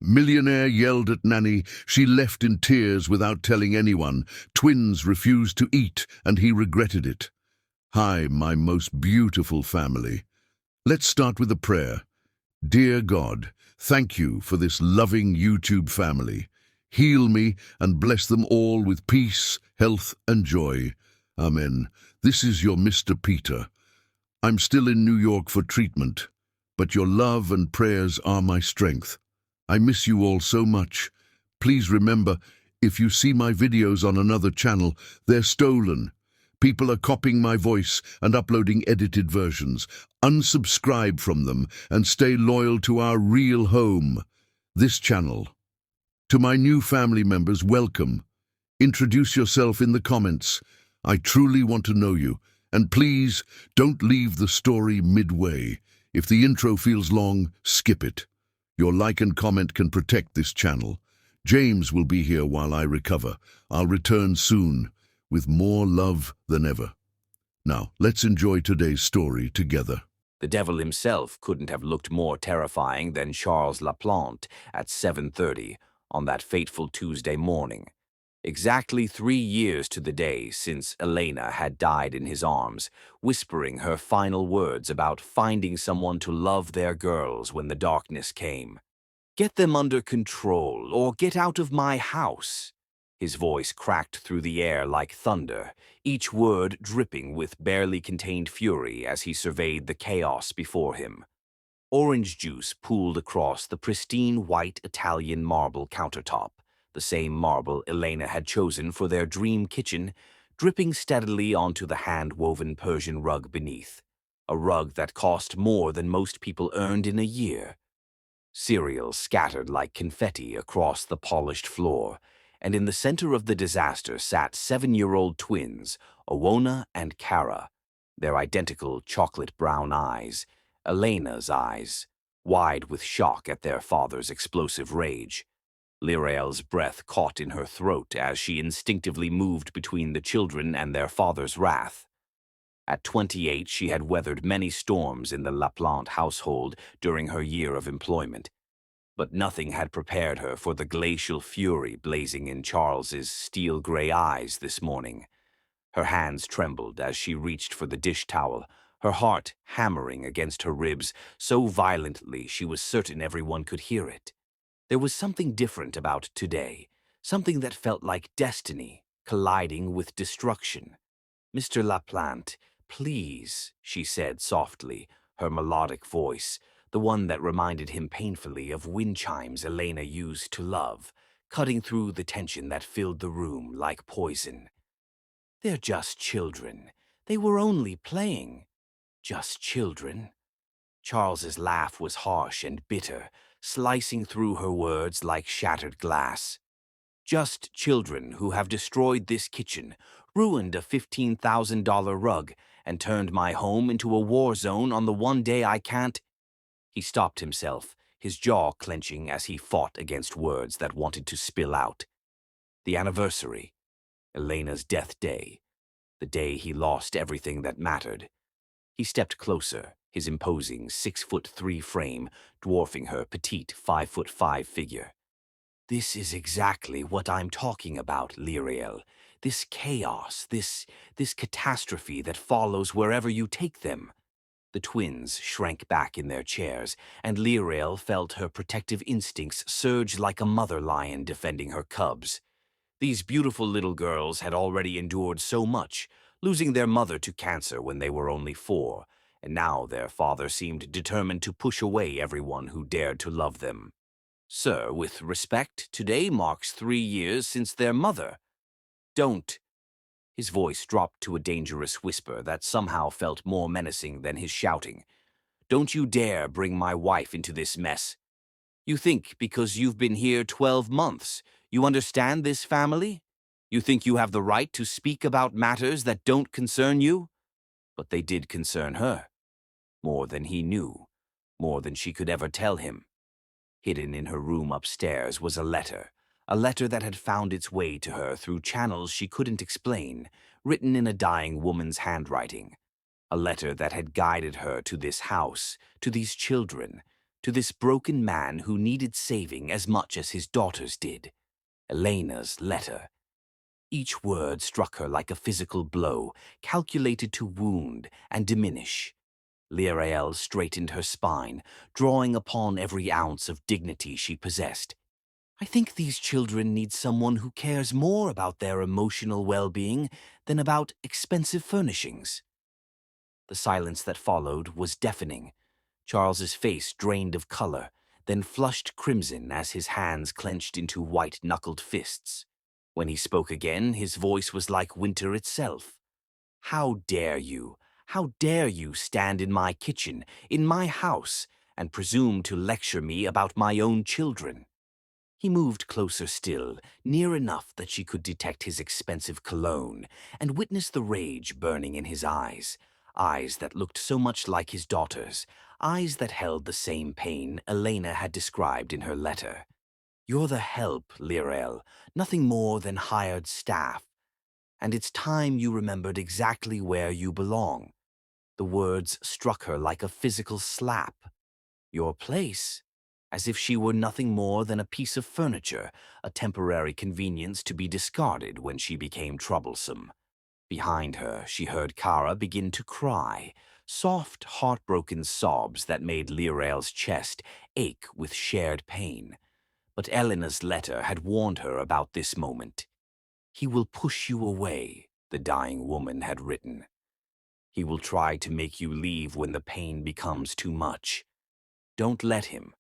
Millionaire yelled at Nanny. She left in tears without telling anyone. Twins refused to eat, and he regretted it. Hi, my most beautiful family. Let's start with a prayer. Dear God, thank you for this loving YouTube family. Heal me and bless them all with peace, health, and joy. Amen. This is your Mr. Peter. I'm still in New York for treatment, but your love and prayers are my strength. I miss you all so much. Please remember, if you see my videos on another channel, they're stolen. People are copying my voice and uploading edited versions. Unsubscribe from them and stay loyal to our real home, this channel. To my new family members, welcome. Introduce yourself in the comments. I truly want to know you. And please, don't leave the story midway. If the intro feels long, skip it. Your like and comment can protect this channel. James will be here while I recover. I'll return soon, with more love than ever. Now, let's enjoy today's story together. The devil himself couldn't have looked more terrifying than Charles Laplante at 7:30 on that fateful Tuesday morning. Exactly 3 years to the day since Elena had died in his arms, whispering her final words about finding someone to love their girls when the darkness came. "Get them under control, or get out of my house." His voice cracked through the air like thunder, each word dripping with barely contained fury as he surveyed the chaos before him. Orange juice pooled across the pristine white Italian marble countertop, the same marble Elena had chosen for their dream kitchen, dripping steadily onto the hand-woven Persian rug beneath, a rug that cost more than most people earned in a year. Cereal scattered like confetti across the polished floor, and in the center of the disaster sat 7-year-old twins, Owona and Kara, their identical chocolate-brown eyes, Elena's eyes, wide with shock at their father's explosive rage. Lirael's breath caught in her throat as she instinctively moved between the children and their father's wrath. At 28, she had weathered many storms in the Laplante household during her year of employment, but nothing had prepared her for the glacial fury blazing in Charles's steel-gray eyes this morning. Her hands trembled as she reached for the dish towel, her heart hammering against her ribs so violently she was certain everyone could hear it. There was something different about today, something that felt like destiny colliding with destruction. "Mr. Laplante, please," she said softly, her melodic voice, the one that reminded him painfully of wind chimes Elena used to love, cutting through the tension that filled the room like poison. "They're just children. They were only playing. Just children." Charles's laugh was harsh and bitter, slicing through her words like shattered glass. "Just children who have destroyed this kitchen, ruined a $15,000 rug, and turned my home into a war zone on the one day I can't—" He stopped himself, his jaw clenching as he fought against words that wanted to spill out. The anniversary, Elena's death day, the day he lost everything that mattered. He stepped closer, his imposing 6'3" frame dwarfing her petite 5'5" figure. "This is exactly what I'm talking about, Lirael. This chaos, this catastrophe that follows wherever you take them." The twins shrank back in their chairs, and Lirael felt her protective instincts surge like a mother lion defending her cubs. These beautiful little girls had already endured so much, losing their mother to cancer when they were only 4, and now their father seemed determined to push away everyone who dared to love them. "Sir, with respect, today marks 3 years since their mother." "Don't—" His voice dropped to a dangerous whisper that somehow felt more menacing than his shouting. "Don't you dare bring my wife into this mess. You think because you've been here 12 months, you understand this family? You think you have the right to speak about matters that don't concern you?" But they did concern her. More than he knew, more than she could ever tell him. Hidden in her room upstairs was a letter that had found its way to her through channels she couldn't explain, written in a dying woman's handwriting. A letter that had guided her to this house, to these children, to this broken man who needed saving as much as his daughters did. Elena's letter. Each word struck her like a physical blow, calculated to wound and diminish. Lirael straightened her spine, drawing upon every ounce of dignity she possessed. I think these children need someone who cares more about their emotional well-being than about expensive furnishings. The silence that followed was deafening. Charles's face drained of color, then flushed crimson as his hands clenched into white-knuckled fists. When he spoke again, his voice was like winter itself. How dare you? How dare you stand in my kitchen, in my house, and presume to lecture me about my own children? He moved closer still, near enough that she could detect his expensive cologne and witness the rage burning in his eyes, eyes that looked so much like his daughter's, eyes that held the same pain Elena had described in her letter. You're the help, Lirael, nothing more than hired staff. And it's time you remembered exactly where you belong. The words struck her like a physical slap. Your place? As if she were nothing more than a piece of furniture, a temporary convenience to be discarded when she became troublesome. Behind her, she heard Kara begin to cry, soft, heartbroken sobs that made Lirael's chest ache with shared pain. But Elena's letter had warned her about this moment. He will push you away, the dying woman had written. He will try to make you leave when the pain becomes too much. Don't let him.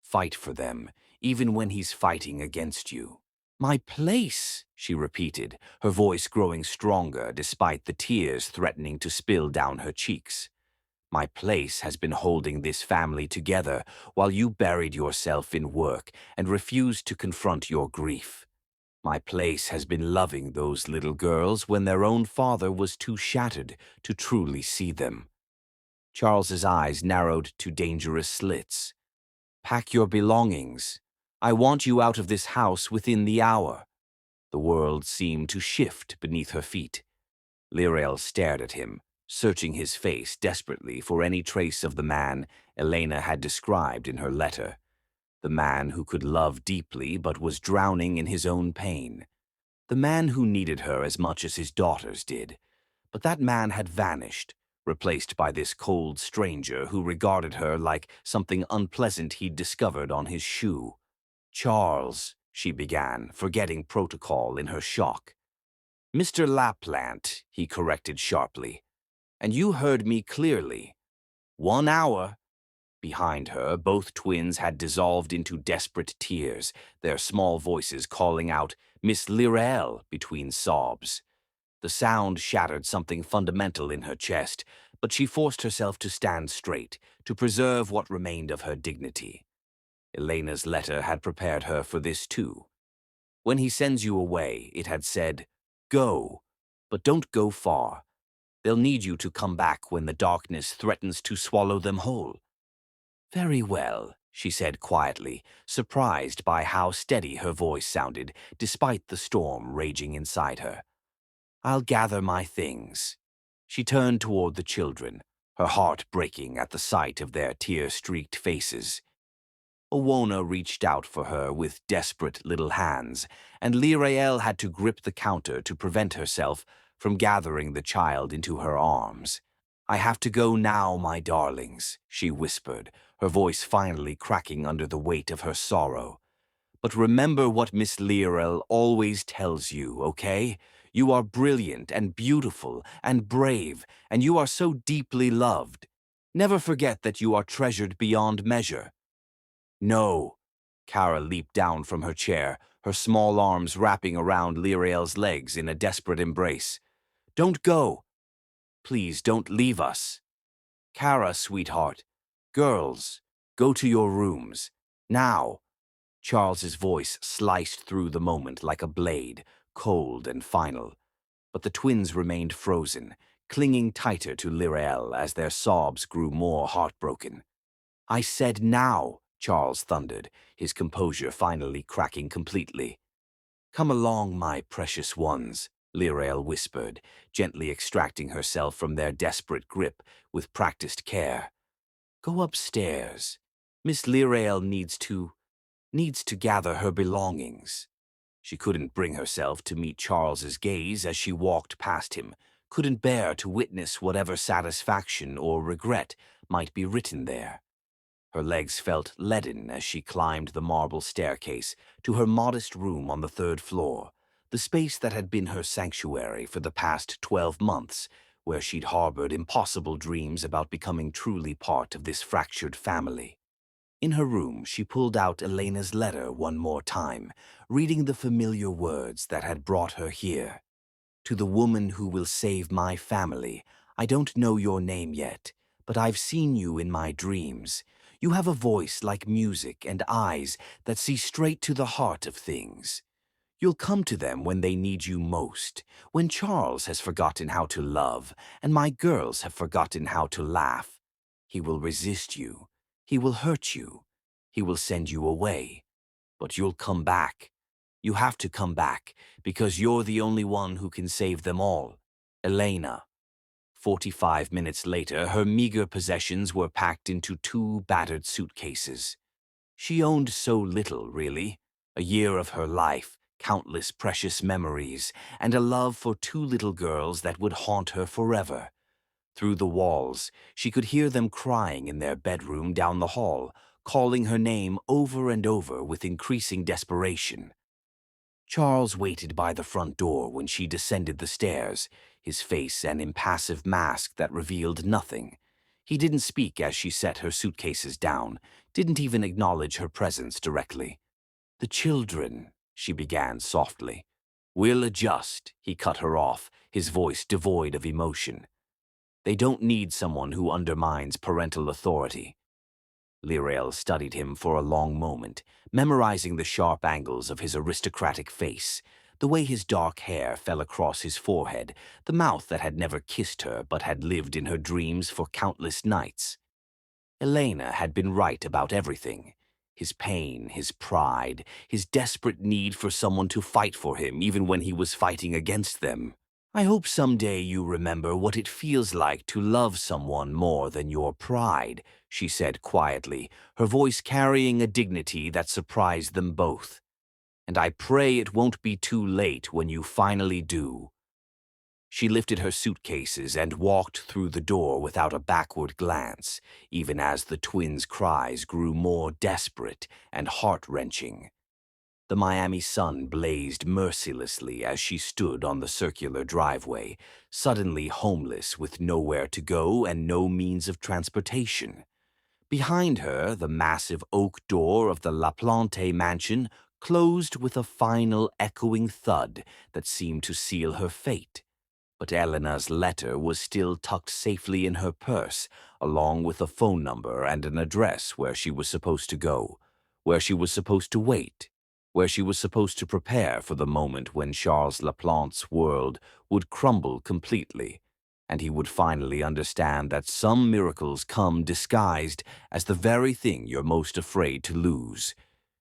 Fight for them, even when he's fighting against you. My place, she repeated, her voice growing stronger despite the tears threatening to spill down her cheeks. My place has been holding this family together while you buried yourself in work and refused to confront your grief. My place has been loving those little girls when their own father was too shattered to truly see them. Charles's eyes narrowed to dangerous slits. Pack your belongings. I want you out of this house within the hour. The world seemed to shift beneath her feet. Lirael stared at him, searching his face desperately for any trace of the man Elena had described in her letter. The man who could love deeply but was drowning in his own pain. The man who needed her as much as his daughters did. But that man had vanished, replaced by this cold stranger who regarded her like something unpleasant he'd discovered on his shoe. Charles, she began, forgetting protocol in her shock. Mr. Laplant, he corrected sharply. And you heard me clearly. 1 hour. Behind her, both twins had dissolved into desperate tears, their small voices calling out, Miss Lirael, between sobs. The sound shattered something fundamental in her chest, but she forced herself to stand straight, to preserve what remained of her dignity. Elena's letter had prepared her for this too. When he sends you away, it had said, go, but don't go far. They'll need you to come back when the darkness threatens to swallow them whole. Very well, she said quietly, surprised by how steady her voice sounded, despite the storm raging inside her. I'll gather my things. She turned toward the children, her heart breaking at the sight of their tear-streaked faces. Owona reached out for her with desperate little hands, and Lirael had to grip the counter to prevent herself from gathering the child into her arms. I have to go now, my darlings, she whispered, her voice finally cracking under the weight of her sorrow. But remember what Miss Lirael always tells you, okay? You are brilliant and beautiful and brave, and you are so deeply loved. Never forget that you are treasured beyond measure. No. Kara leaped down from her chair, her small arms wrapping around Lirael's legs in a desperate embrace. Don't go. Please don't leave us. Kara, sweetheart. Girls, go to your rooms. Now. Charles's voice sliced through the moment like a blade, cold and final. But the twins remained frozen, clinging tighter to Lirael as their sobs grew more heartbroken. I said now, Charles thundered, his composure finally cracking completely. Come along, my precious ones, Lirael whispered, gently extracting herself from their desperate grip with practiced care. Go upstairs. Miss Lirael needs to gather her belongings. She couldn't bring herself to meet Charles's gaze as she walked past him, couldn't bear to witness whatever satisfaction or regret might be written there. Her legs felt leaden as she climbed the marble staircase to her modest room on the third floor, the space that had been her sanctuary for the past 12 months, where she'd harbored impossible dreams about becoming truly part of this fractured family. In her room, she pulled out Elena's letter one more time, reading the familiar words that had brought her here. To the woman who will save my family, I don't know your name yet, but I've seen you in my dreams. You have a voice like music and eyes that see straight to the heart of things. You'll come to them when they need you most, when Charles has forgotten how to love and my girls have forgotten how to laugh. He will resist you. He will hurt you. He will send you away. But you'll come back. You have to come back, because you're the only one who can save them all. Elena. 45 minutes later, her meager possessions were packed into 2 battered suitcases. She owned so little, really. A year of her life, countless precious memories, and a love for 2 little girls that would haunt her forever. Through the walls, she could hear them crying in their bedroom down the hall, calling her name over and over with increasing desperation. Charles waited by the front door when she descended the stairs, his face an impassive mask that revealed nothing. He didn't speak as she set her suitcases down, didn't even acknowledge her presence directly. "The children," she began softly. "We'll adjust," he cut her off, his voice devoid of emotion. "They don't need someone who undermines parental authority." Lirael studied him for a long moment, memorizing the sharp angles of his aristocratic face, the way his dark hair fell across his forehead, the mouth that had never kissed her but had lived in her dreams for countless nights. Elena had been right about everything. His pain, his pride, his desperate need for someone to fight for him even when he was fighting against them. "I hope someday you remember what it feels like to love someone more than your pride," she said quietly, her voice carrying a dignity that surprised them both. "And I pray it won't be too late when you finally do." She lifted her suitcases and walked through the door without a backward glance, even as the twins' cries grew more desperate and heart-wrenching. The Miami sun blazed mercilessly as she stood on the circular driveway, suddenly homeless with nowhere to go and no means of transportation. Behind her, the massive oak door of the LaPlante mansion closed with a final echoing thud that seemed to seal her fate. But Elena's letter was still tucked safely in her purse, along with a phone number and an address where she was supposed to go, where she was supposed to wait, where she was supposed to prepare for the moment when Charles Laplante's world would crumble completely, and he would finally understand that some miracles come disguised as the very thing you're most afraid to lose.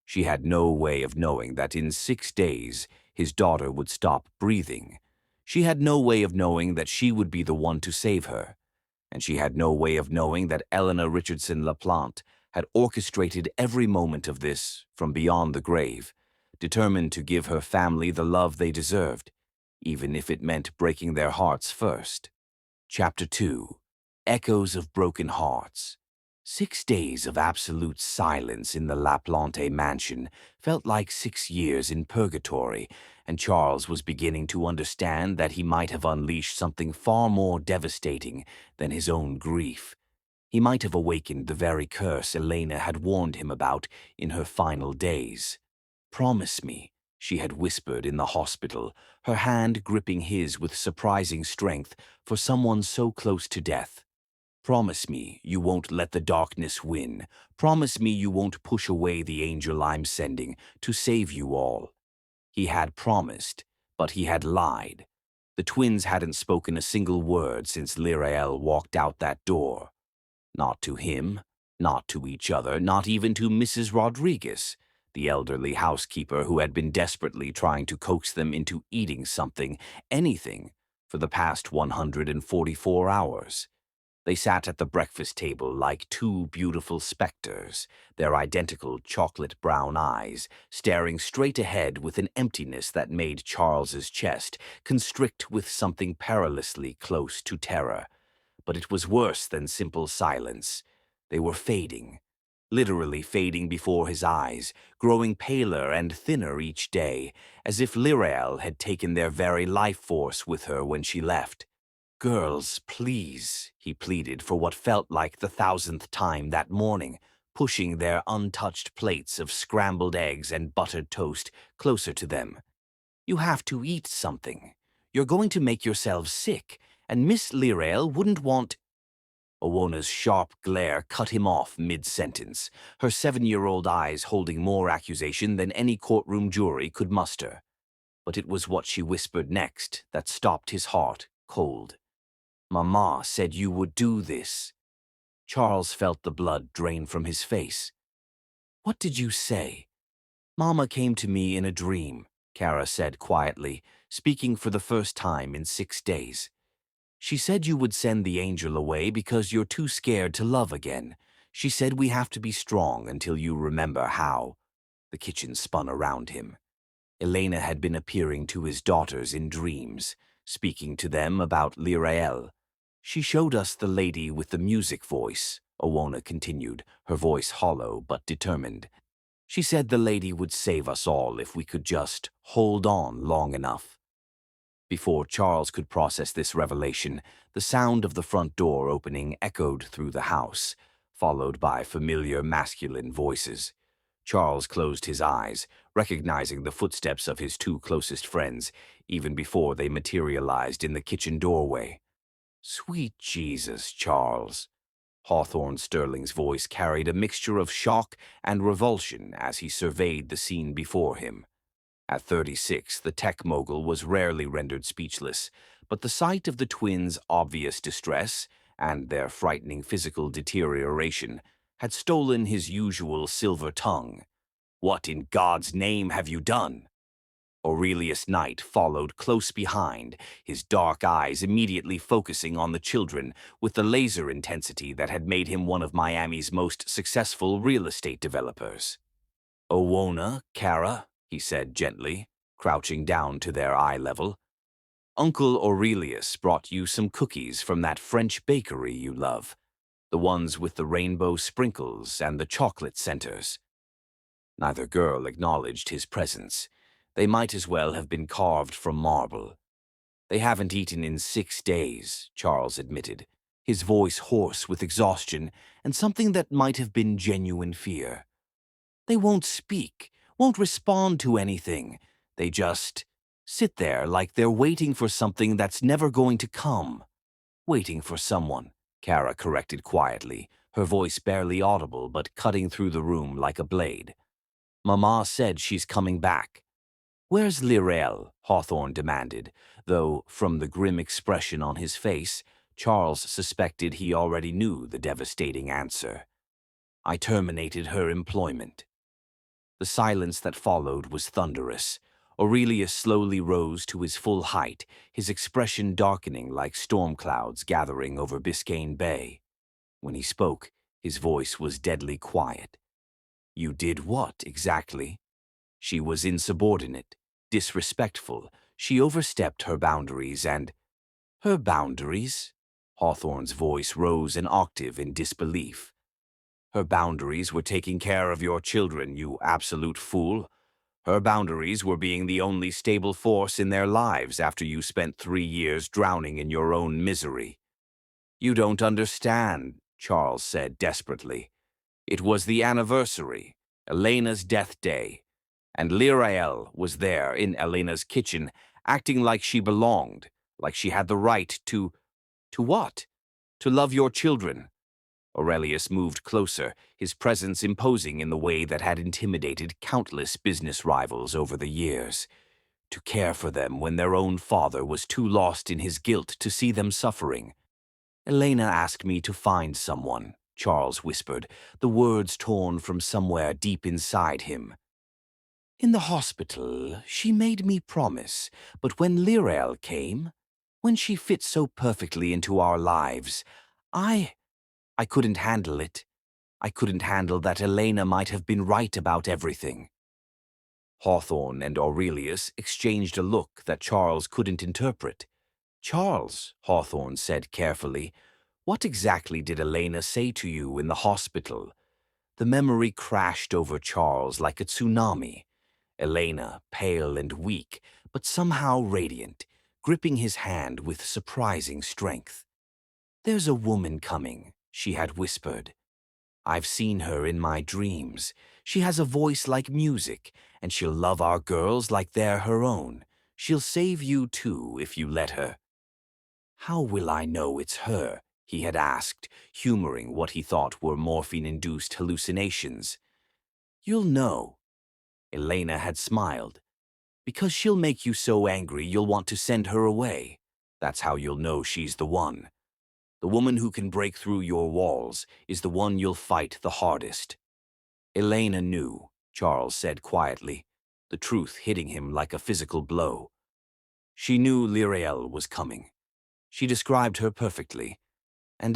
She had no way of knowing that in 6 days his daughter would stop breathing. She had no way of knowing that she would be the one to save her. And she had no way of knowing that Eleanor Richardson LaPlante had orchestrated every moment of this from beyond the grave, determined to give her family the love they deserved, even if it meant breaking their hearts first. Chapter 2. Echoes of Broken Hearts. 6 days of absolute silence in the LaPlante mansion felt like 6 years in purgatory, and Charles was beginning to understand that he might have unleashed something far more devastating than his own grief. He might have awakened the very curse Elena had warned him about in her final days. "Promise me," she had whispered in the hospital, her hand gripping his with surprising strength for someone so close to death. "Promise me you won't let the darkness win. Promise me you won't push away the angel I'm sending to save you all." He had promised, but he had lied. The twins hadn't spoken a single word since Lirael walked out that door. Not to him, not to each other, not even to Mrs. Rodriguez, the elderly housekeeper who had been desperately trying to coax them into eating something, anything, for the past 144 hours. They sat at the breakfast table like two beautiful specters, their identical chocolate-brown eyes staring straight ahead with an emptiness that made Charles's chest constrict with something perilously close to terror. But it was worse than simple silence. They were fading, literally fading before his eyes, growing paler and thinner each day, as if Lirael had taken their very life force with her when she left. "Girls, please," he pleaded for what felt like the 1,000th time that morning, pushing their untouched plates of scrambled eggs and buttered toast closer to them. "You have to eat something. You're going to make yourselves sick, and Miss Lirael wouldn't want—" Owona's sharp glare cut him off mid-sentence, her 7-year-old eyes holding more accusation than any courtroom jury could muster. But it was what she whispered next that stopped his heart cold. "Mama said you would do this." Charles felt the blood drain from his face. "What did you say?" "Mama came to me in a dream," Kara said quietly, speaking for the first time in 6 days. "She said you would send the angel away because you're too scared to love again. She said we have to be strong until you remember how." The kitchen spun around him. Elena had been appearing to his daughters in dreams, speaking to them about Lirael. "She showed us the lady with the music voice," Owona continued, her voice hollow but determined. "She said the lady would save us all if we could just hold on long enough." Before Charles could process this revelation, the sound of the front door opening echoed through the house, followed by familiar masculine voices. Charles closed his eyes, recognizing the footsteps of his two closest friends, even before they materialized in the kitchen doorway. "Sweet Jesus, Charles." Hawthorne Sterling's voice carried a mixture of shock and revulsion as he surveyed the scene before him. At 36, the tech mogul was rarely rendered speechless, but the sight of the twins' obvious distress and their frightening physical deterioration had stolen his usual silver tongue. "What in God's name have you done?" Aurelius Knight followed close behind, his dark eyes immediately focusing on the children with the laser intensity that had made him one of Miami's most successful real estate developers. "Owona, Kara," he said gently, crouching down to their eye level. "Uncle Aurelius brought you some cookies from that French bakery you love, the ones with the rainbow sprinkles and the chocolate centers." Neither girl acknowledged his presence. They might as well have been carved from marble. "They haven't eaten in 6 days," Charles admitted, his voice hoarse with exhaustion and something that might have been genuine fear. "They won't speak, won't respond to anything. They just sit there like they're waiting for something that's never going to come." "Waiting for someone," Kara corrected quietly, her voice barely audible but cutting through the room like a blade. "Mama said she's coming back." "Where's Lirael?" Hawthorne demanded, though, from the grim expression on his face, Charles suspected he already knew the devastating answer. "I terminated her employment." The silence that followed was thunderous. Aurelius slowly rose to his full height, his expression darkening like storm clouds gathering over Biscayne Bay. When he spoke, his voice was deadly quiet. "You did what, exactly?" "She was insubordinate, disrespectful. She overstepped her boundaries and—" "Her boundaries?" Hawthorne's voice rose an octave in disbelief. "Her boundaries were taking care of your children, you absolute fool. Her boundaries were being the only stable force in their lives after you spent 3 years drowning in your own misery." "You don't understand," Charles said desperately. "It was the anniversary, Elena's death day, and Lirael was there in Elena's kitchen, acting like she belonged, like she had the right to— To what? To love your children." Aurelius moved closer, his presence imposing in the way that had intimidated countless business rivals over the years. To care for them when their own father was too lost in his guilt to see them suffering. "Elena asked me to find someone," Charles whispered, the words torn from somewhere deep inside him. "In the hospital, she made me promise, but when Lirael came, when she fit so perfectly into our lives, I couldn't handle it. I couldn't handle that Elena might have been right about everything. Hawthorne and Aurelius exchanged a look that Charles couldn't interpret. Charles, Hawthorne said carefully, what exactly did Elena say to you in the hospital? The memory crashed over Charles like a tsunami. Elena, pale and weak, but somehow radiant, gripping his hand with surprising strength. There's a woman coming, she had whispered. I've seen her in my dreams. She has a voice like music, and she'll love our girls like they're her own. She'll save you too if you let her. How will I know it's her? He had asked, humoring what he thought were morphine-induced hallucinations. You'll know. Elena had smiled. Because she'll make you so angry you'll want to send her away. That's how you'll know she's the one. The woman who can break through your walls is the one you'll fight the hardest. Elena knew, Charles said quietly, the truth hitting him like a physical blow. She knew Lyrael was coming. She described her perfectly. And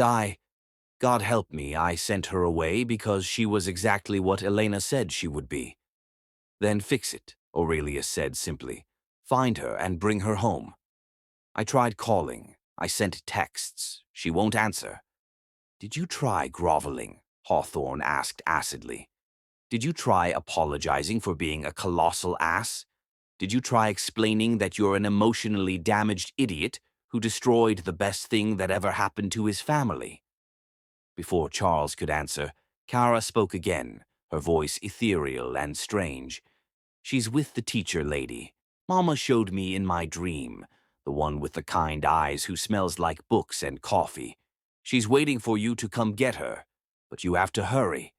God help me, I sent her away because she was exactly what Elena said she would be. Then fix it, Aurelius said simply. Find her and bring her home. I tried calling. I sent texts. She won't answer. Did you try groveling? Hawthorne asked acidly. Did you try apologizing for being a colossal ass? Did you try explaining that you're an emotionally damaged idiot who destroyed the best thing that ever happened to his family? Before Charles could answer, Kara spoke again, her voice ethereal and strange. She's with the teacher lady. Mama showed me in my dream, the one with the kind eyes who smells like books and coffee. She's waiting for you to come get her, but you have to hurry.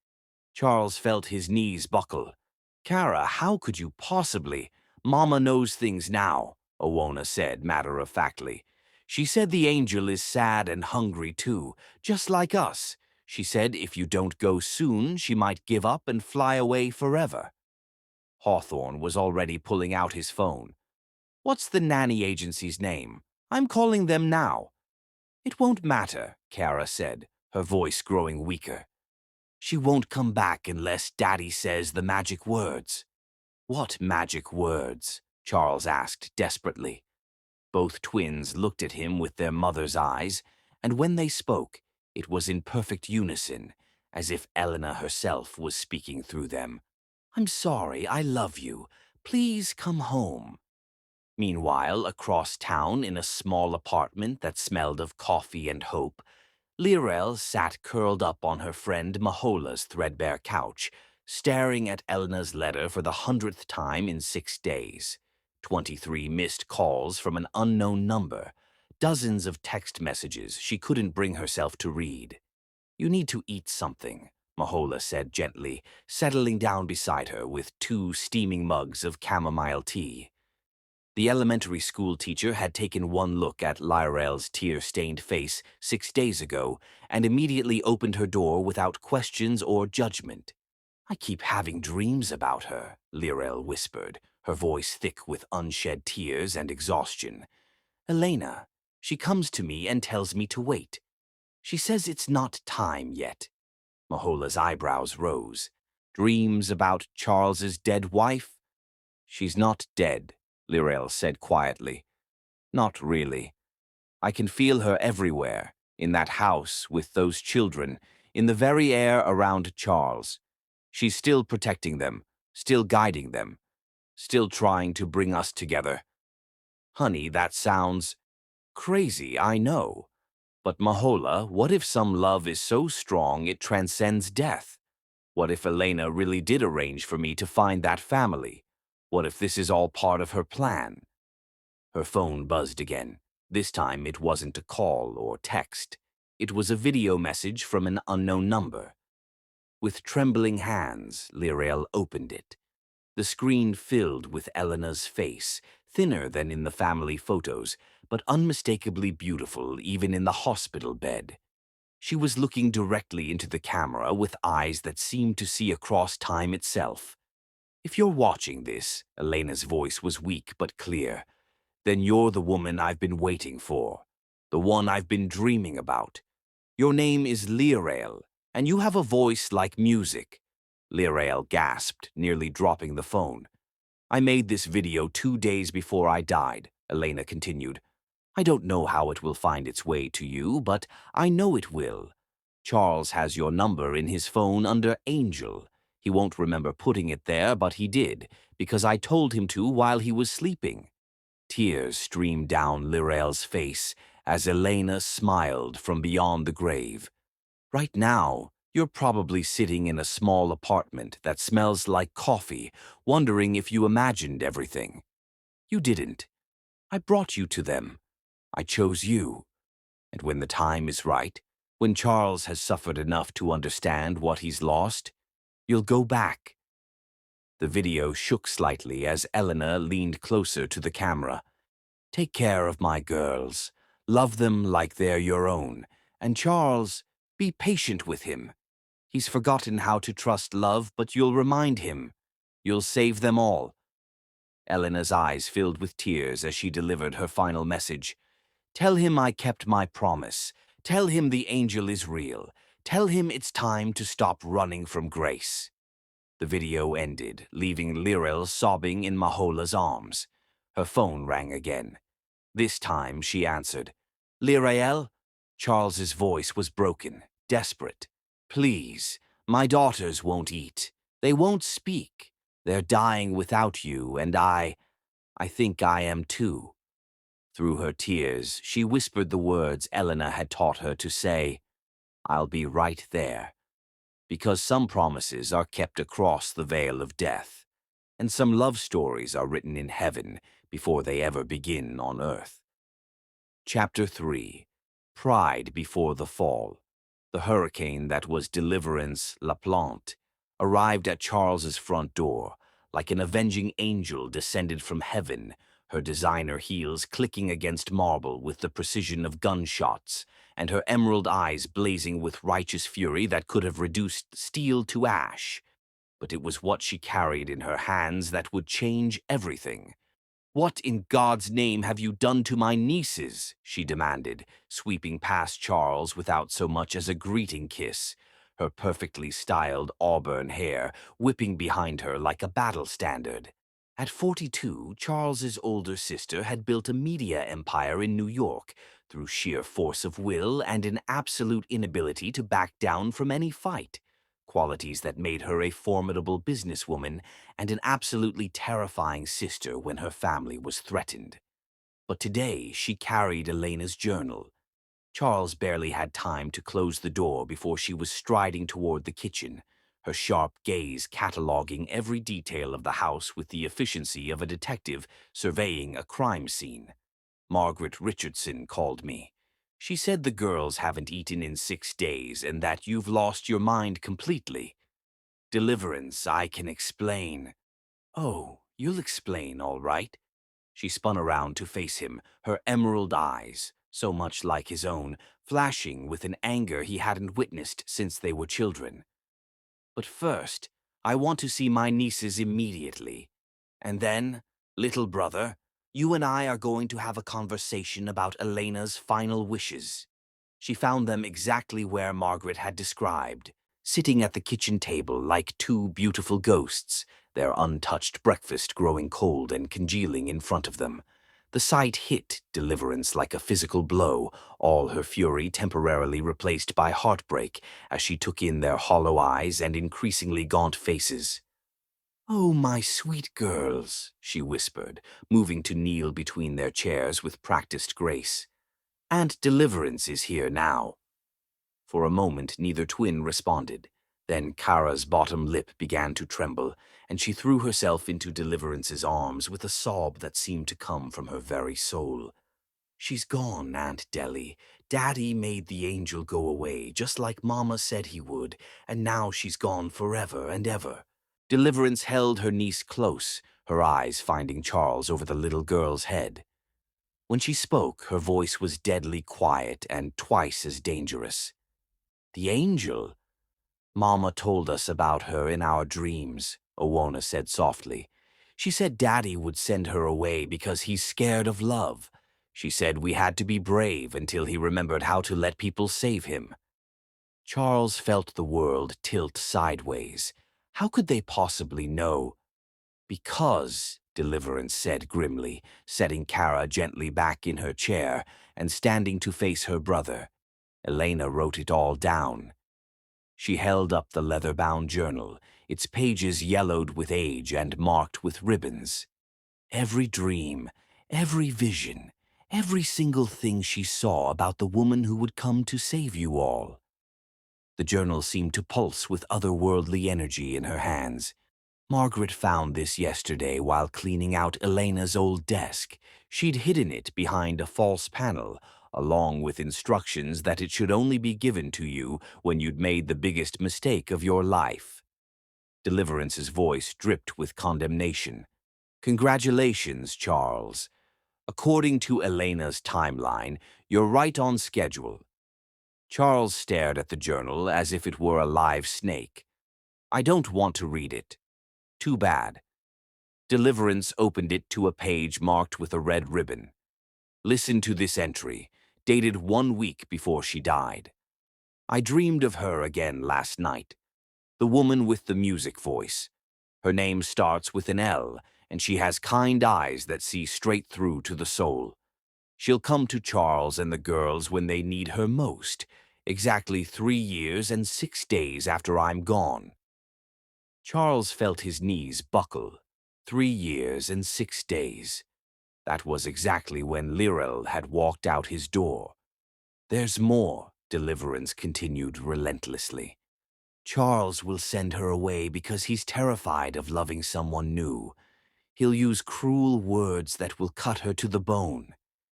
Charles felt his knees buckle. Kara, how could you possibly? Mama knows things now, Owona said matter-of-factly. She said the angel is sad and hungry too, just like us. She said if you don't go soon, she might give up and fly away forever. Hawthorne was already pulling out his phone. What's the nanny agency's name? I'm calling them now. It won't matter, Kara said, her voice growing weaker. She won't come back unless Daddy says the magic words. What magic words? Charles asked desperately. Both twins looked at him with their mother's eyes, and when they spoke, it was in perfect unison, as if Elena herself was speaking through them. I'm sorry, I love you. Please come home. Meanwhile, across town in a small apartment that smelled of coffee and hope, Lyrael sat curled up on her friend Mahola's threadbare couch, staring at Elena's letter for the 100th time in 6 days. 23 missed calls from an unknown number, dozens of text messages she couldn't bring herself to read. You need to eat something, Mahola said gently, settling down beside her with 2 steaming mugs of chamomile tea. The elementary school teacher had taken one look at Lyrael's tear-stained face 6 days ago and immediately opened her door without questions or judgment. I keep having dreams about her, Lyrael whispered, her voice thick with unshed tears and exhaustion. Elena, she comes to me and tells me to wait. She says it's not time yet. Mahola's eyebrows rose. Dreams about Charles's dead wife? She's not dead, Lyrael said quietly. Not really. I can feel her everywhere, in that house with those children, in the very air around Charles. She's still protecting them, still guiding them, still trying to bring us together. Honey, that sounds crazy, I know. But Mahola, what if some love is so strong it transcends death? What if Elena really did arrange for me to find that family? What if this is all part of her plan? Her phone buzzed again. This time it wasn't a call or text. It was a video message from an unknown number. With trembling hands, Lyrael opened it. The screen filled with Elena's face, thinner than in the family photos, but unmistakably beautiful even in the hospital bed. She was looking directly into the camera with eyes that seemed to see across time itself. If you're watching this, Elena's voice was weak but clear, then you're the woman I've been waiting for, the one I've been dreaming about. Your name is Leorael, and you have a voice like music. Leorael gasped, nearly dropping the phone. I made this video 2 days before I died, Elena continued. I don't know how it will find its way to you, but I know it will. Charles has your number in his phone under Angel. He won't remember putting it there, but he did, because I told him to while he was sleeping. Tears streamed down Lirael's face as Elena smiled from beyond the grave. Right now, you're probably sitting in a small apartment that smells like coffee, wondering if you imagined everything. You didn't. I brought you to them. I chose you. And when the time is right, when Charles has suffered enough to understand what he's lost, you'll go back. The video shook slightly as Elena leaned closer to the camera. Take care of my girls. Love them like they're your own. And Charles, be patient with him. He's forgotten how to trust love, but you'll remind him. You'll save them all. Elena's eyes filled with tears as she delivered her final message. Tell him I kept my promise. Tell him the angel is real. Tell him it's time to stop running from grace. The video ended, leaving Lirel sobbing in Mahola's arms. Her phone rang again. This time she answered. Lirael? Charles's voice was broken, desperate. Please, my daughters won't eat. They won't speak. They're dying without you, and I think I am too. Through her tears, she whispered the words Elena had taught her to say, I'll be right there. Because some promises are kept across the veil of death, and some love stories are written in heaven before they ever begin on earth. Chapter 3. Pride Before the Fall. The hurricane that was Deliverance La Plante arrived at Charles's front door, like an avenging angel descended from heaven, her designer heels clicking against marble with the precision of gunshots, and her emerald eyes blazing with righteous fury that could have reduced steel to ash. But it was what she carried in her hands that would change everything. What in God's name have you done to my nieces? She demanded, sweeping past Charles without so much as a greeting kiss, her perfectly styled auburn hair whipping behind her like a battle standard. At 42, Charles's older sister had built a media empire in New York through sheer force of will and an absolute inability to back down from any fight. Qualities that made her a formidable businesswoman and an absolutely terrifying sister when her family was threatened. But today she carried Elena's journal. Charles barely had time to close the door before she was striding toward the kitchen, her sharp gaze cataloging every detail of the house with the efficiency of a detective surveying a crime scene. Margaret Richardson called me. She said the girls haven't eaten in 6 days and that you've lost your mind completely. Deliverance, I can explain. Oh, you'll explain, all right. She spun around to face him, her emerald eyes, so much like his own, flashing with an anger he hadn't witnessed since they were children. But first, I want to see my nieces immediately. And then, little brother, you and I are going to have a conversation about Elena's final wishes. She found them exactly where Margaret had described, sitting at the kitchen table like two beautiful ghosts, their untouched breakfast growing cold and congealing in front of them. The sight hit Deliverance like a physical blow, all her fury temporarily replaced by heartbreak as she took in their hollow eyes and increasingly gaunt faces. "Oh, my sweet girls," she whispered, moving to kneel between their chairs with practiced grace. "Aunt Deliverance is here now." For a moment, neither twin responded. Then Kara's bottom lip began to tremble, and she threw herself into Deliverance's arms with a sob that seemed to come from her very soul. "She's gone, Aunt Deli. Daddy made the angel go away, just like Mama said he would, and now she's gone forever and ever." Deliverance held her niece close, her eyes finding Charles over the little girl's head. When she spoke, her voice was deadly quiet and twice as dangerous. "The angel? Mama told us about her in our dreams," Owona said softly. "She said Daddy would send her away because he's scared of love. She said we had to be brave until he remembered how to let people save him." Charles felt the world tilt sideways. How could they possibly know? Because, Deliverance said grimly, setting Kara gently back in her chair and standing to face her brother. Elena wrote it all down. She held up the leather-bound journal, its pages yellowed with age and marked with ribbons. Every dream, every vision, every single thing she saw about the woman who would come to save you all. The journal seemed to pulse with otherworldly energy in her hands. Margaret found this yesterday while cleaning out Elena's old desk. She'd hidden it behind a false panel, along with instructions that it should only be given to you when you'd made the biggest mistake of your life. Deliverance's voice dripped with condemnation. Congratulations, Charles. According to Elena's timeline, you're right on schedule. Charles stared at the journal as if it were a live snake. I don't want to read it. Too bad. Deliverance opened it to a page marked with a red ribbon. Listen to this entry, dated 1 week before she died. I dreamed of her again last night. The woman with the music voice. Her name starts with an L, and she has kind eyes that see straight through to the soul. She'll come to Charles and the girls when they need her most, exactly 3 years and 6 days after I'm gone. Charles felt his knees buckle. 3 years and 6 days. That was exactly when Lirel had walked out his door. There's more, Deliverance continued relentlessly. Charles will send her away because he's terrified of loving someone new. He'll use cruel words that will cut her to the bone.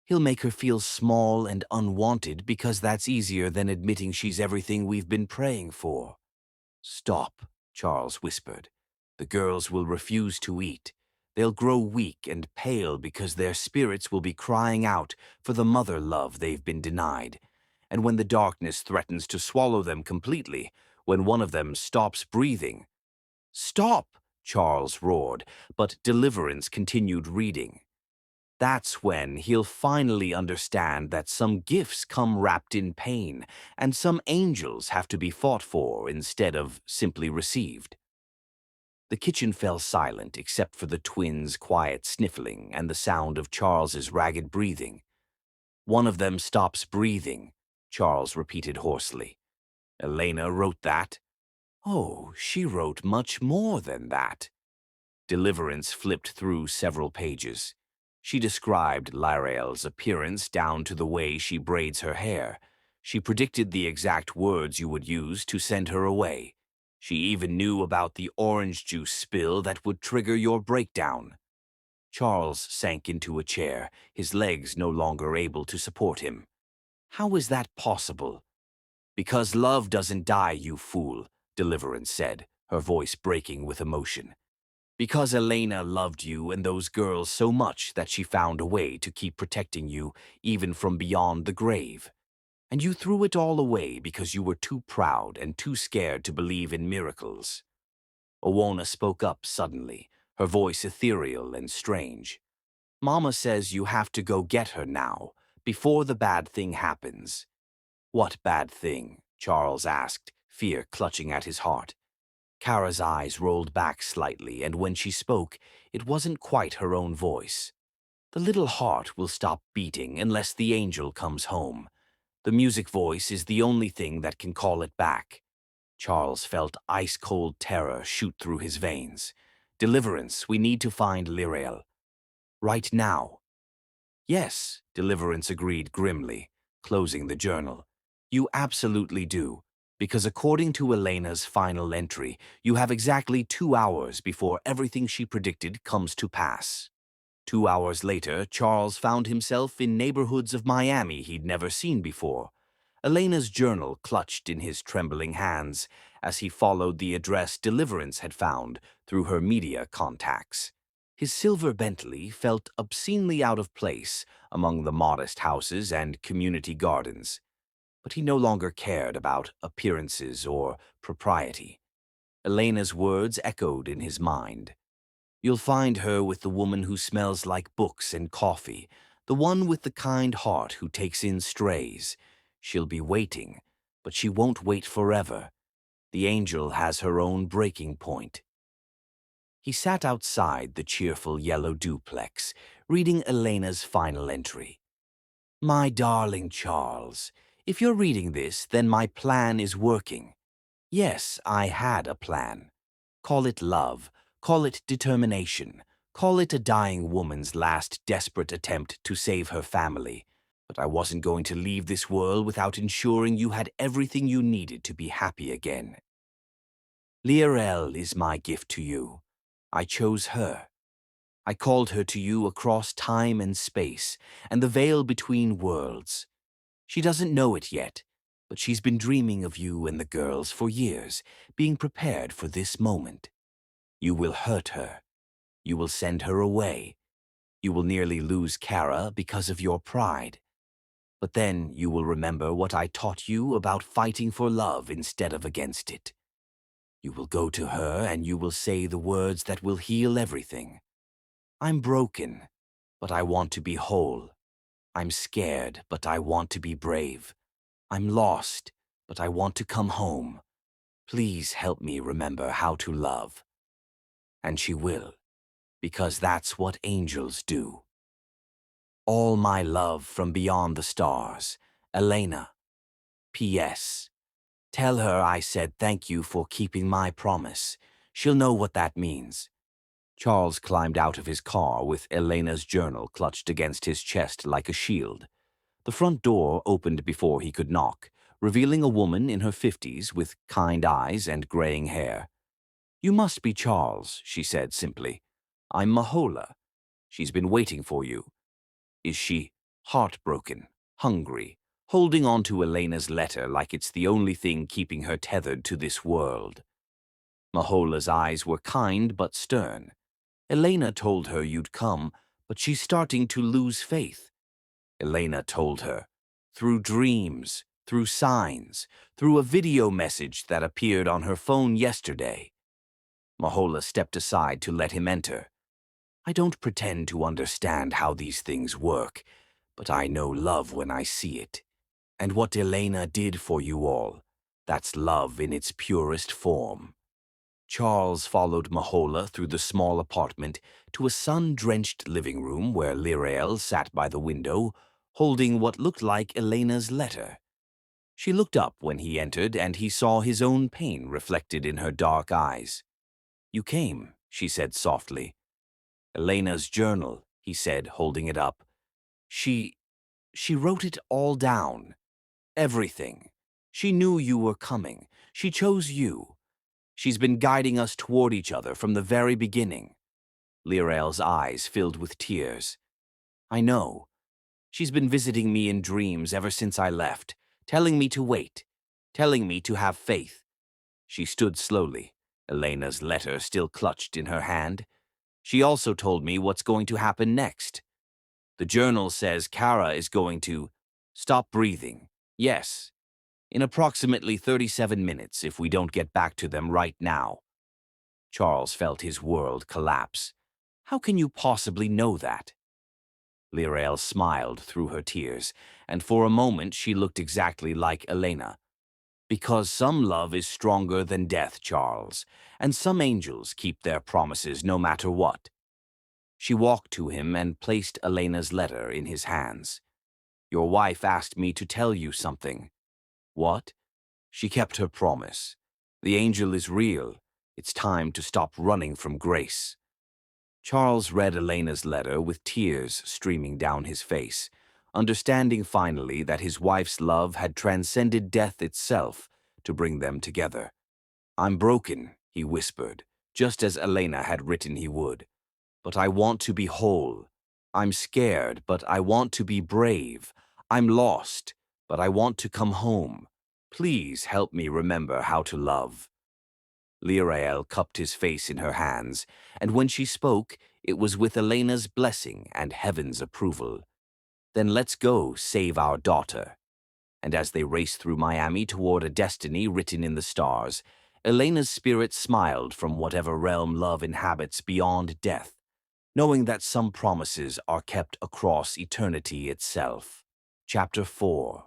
He'll make her feel small and unwanted because that's easier than admitting she's everything we've been praying for. Stop, Charles whispered. The girls will refuse to eat. They'll grow weak and pale because their spirits will be crying out for the mother love they've been denied. And when the darkness threatens to swallow them completely, when one of them stops breathing. Stop, Charles roared, but Deliverance continued reading. That's when he'll finally understand that some gifts come wrapped in pain, and some angels have to be fought for instead of simply received. The kitchen fell silent except for the twins' quiet sniffling and the sound of Charles's ragged breathing. One of them stops breathing, Charles repeated hoarsely. Elena wrote that. Oh, she wrote much more than that. Deliverance flipped through several pages. She described Lirael's appearance down to the way she braids her hair. She predicted the exact words you would use to send her away. She even knew about the orange juice spill that would trigger your breakdown. Charles sank into a chair, his legs no longer able to support him. How is that possible? Because love doesn't die, you fool, Deliverance said, her voice breaking with emotion. Because Elena loved you and those girls so much that she found a way to keep protecting you even from beyond the grave. And you threw it all away because you were too proud and too scared to believe in miracles. Owona spoke up suddenly, her voice ethereal and strange. Mama says you have to go get her now, before the bad thing happens. What bad thing? Charles asked, fear clutching at his heart. Kara's eyes rolled back slightly, and when she spoke, it wasn't quite her own voice. The little heart will stop beating unless the angel comes home. The music voice is the only thing that can call it back. Charles felt ice-cold terror shoot through his veins. Deliverance, we need to find Lirael. Right now. Yes, Deliverance agreed grimly, closing the journal. You absolutely do. Because according to Elena's final entry, you have exactly 2 hours before everything she predicted comes to pass. 2 hours later, Charles found himself in neighborhoods of Miami he'd never seen before. Elena's journal clutched in his trembling hands as he followed the address Deliverance had found through her media contacts. His silver Bentley felt obscenely out of place among the modest houses and community gardens. But he no longer cared about appearances or propriety. Elena's words echoed in his mind. You'll find her with the woman who smells like books and coffee, the one with the kind heart who takes in strays. She'll be waiting. But she won't wait forever. The angel has her own breaking point. He sat outside the cheerful yellow duplex, reading Elena's final entry. My darling Charles, if you're reading this, then my plan is working. Yes, I had a plan. Call it love, call it determination, call it a dying woman's last desperate attempt to save her family. But I wasn't going to leave this world without ensuring you had everything you needed to be happy again. Liarel is my gift to you. I chose her. I called her to you across time and space, and the veil between worlds. She doesn't know it yet, but she's been dreaming of you and the girls for years, being prepared for this moment. You will hurt her. You will send her away. You will nearly lose Kara because of your pride. But then you will remember what I taught you about fighting for love instead of against it. You will go to her and you will say the words that will heal everything. I'm broken, but I want to be whole. I'm scared, but I want to be brave. I'm lost, but I want to come home. Please help me remember how to love. And she will, because that's what angels do. All my love from beyond the stars, Elena. P.S. Tell her I said thank you for keeping my promise. She'll know what that means. Charles climbed out of his car with Elena's journal clutched against his chest like a shield. The front door opened before he could knock, revealing a woman in her 50s with kind eyes and graying hair. You must be Charles, she said simply. I'm Mahola. She's been waiting for you. Is she heartbroken, hungry, holding on to Elena's letter like it's the only thing keeping her tethered to this world? Mahola's eyes were kind but stern. Elena told her you'd come, but she's starting to lose faith. Elena told her, through dreams, through signs, through a video message that appeared on her phone yesterday. Mahola stepped aside to let him enter. I don't pretend to understand how these things work, but I know love when I see it. And what Elena did for you all, that's love in its purest form. Charles followed Mahola through the small apartment to a sun-drenched living room where Lirael sat by the window, holding what looked like Elena's letter. She looked up when he entered, and he saw his own pain reflected in her dark eyes. You came, she said softly. Elena's journal, he said, holding it up. She wrote it all down. Everything. She knew you were coming. She chose you. She's been guiding us toward each other from the very beginning. Lirael's eyes filled with tears. I know. She's been visiting me in dreams ever since I left, telling me to wait, telling me to have faith. She stood slowly, Elena's letter still clutched in her hand. She also told me what's going to happen next. The journal says Kara is going to stop breathing. Yes, in approximately 37 minutes if we don't get back to them right now. Charles felt his world collapse. How can you possibly know that? Lirael smiled through her tears, and for a moment she looked exactly like Elena. Because some love is stronger than death, Charles, and some angels keep their promises no matter what. She walked to him and placed Elena's letter in his hands. Your wife asked me to tell you something. What? She kept her promise. The angel is real. It's time to stop running from grace. Charles read Elena's letter with tears streaming down his face, understanding finally that his wife's love had transcended death itself to bring them together. I'm broken, he whispered, just as Elena had written he would. But I want to be whole. I'm scared, but I want to be brave. I'm lost, but I want to come home. Please help me remember how to love. Lirael cupped his face in her hands, and when she spoke, it was with Elena's blessing and heaven's approval. Then let's go save our daughter. And as they raced through Miami toward a destiny written in the stars, Elena's spirit smiled from whatever realm love inhabits beyond death, knowing that some promises are kept across eternity itself. Chapter 4.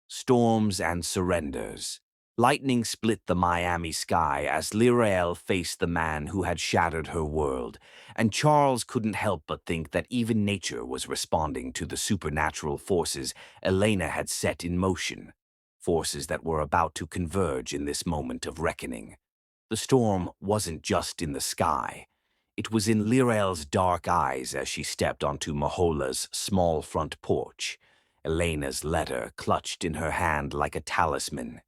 Storms and surrenders. Lightning split the Miami sky as Lirael faced the man who had shattered her world, and Charles couldn't help but think that even nature was responding to the supernatural forces Elena had set in motion, forces that were about to converge in this moment of reckoning. The storm wasn't just in the sky. It was in Lirael's dark eyes as she stepped onto Mahola's small front porch, Elena's letter clutched in her hand like a talisman.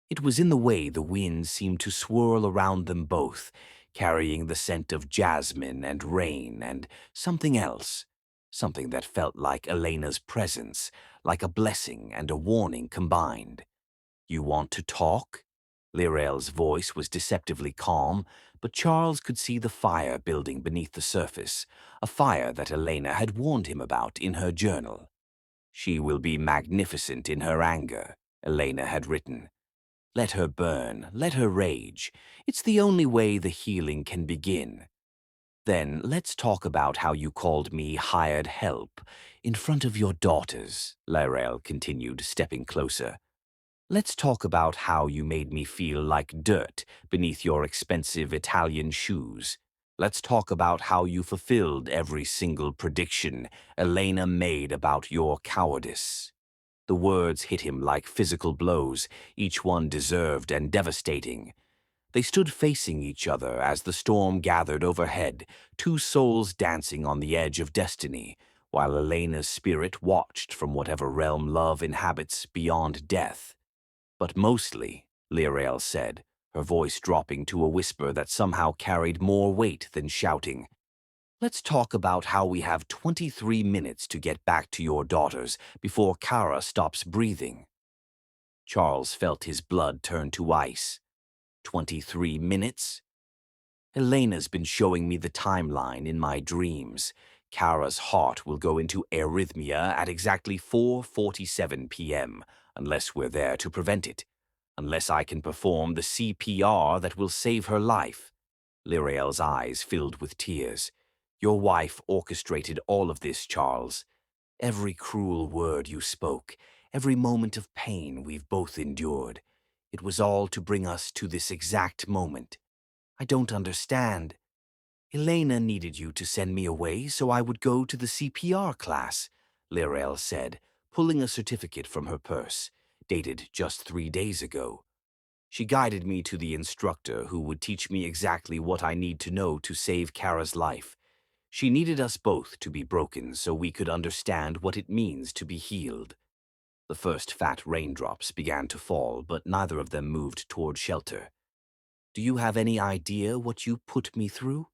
It was in the way the wind seemed to swirl around them both, carrying the scent of jasmine and rain and something else, something that felt like Elena's presence, like a blessing and a warning combined. "You want to talk?" Lirael's voice was deceptively calm, but Charles could see the fire building beneath the surface, a fire that Elena had warned him about in her journal. "She will be magnificent in her anger," Elena had written. "Let her burn, let her rage. It's the only way the healing can begin. Then let's talk about how you called me hired help in front of your daughters," Lirael continued, stepping closer. "Let's talk about how you made me feel like dirt beneath your expensive Italian shoes. Let's talk about how you fulfilled every single prediction Elena made about your cowardice." The words hit him like physical blows, each one deserved and devastating. They stood facing each other as the storm gathered overhead, two souls dancing on the edge of destiny, while Elena's spirit watched from whatever realm love inhabits beyond death. "But mostly," Lirael said, her voice dropping to a whisper that somehow carried more weight than shouting, "let's talk about how we have 23 minutes to get back to your daughters before Kara stops breathing." Charles felt his blood turn to ice. 23 minutes? Elena's been showing me the timeline in my dreams. Kara's heart will go into arrhythmia at exactly 4:47 p.m., unless we're there to prevent it. Unless I can perform the CPR that will save her life. Lirael's eyes filled with tears. "Your wife orchestrated all of this, Charles. Every cruel word you spoke, every moment of pain we've both endured. It was all to bring us to this exact moment. I don't understand. Elena needed you to send me away so I would go to the CPR class," Lirael said, pulling a certificate from her purse, dated just 3 days ago. "She guided me to the instructor who would teach me exactly what I need to know to save Kara's life. She needed us both to be broken so we could understand what it means to be healed." The first fat raindrops began to fall, but neither of them moved toward shelter. "Do you have any idea what you put me through?"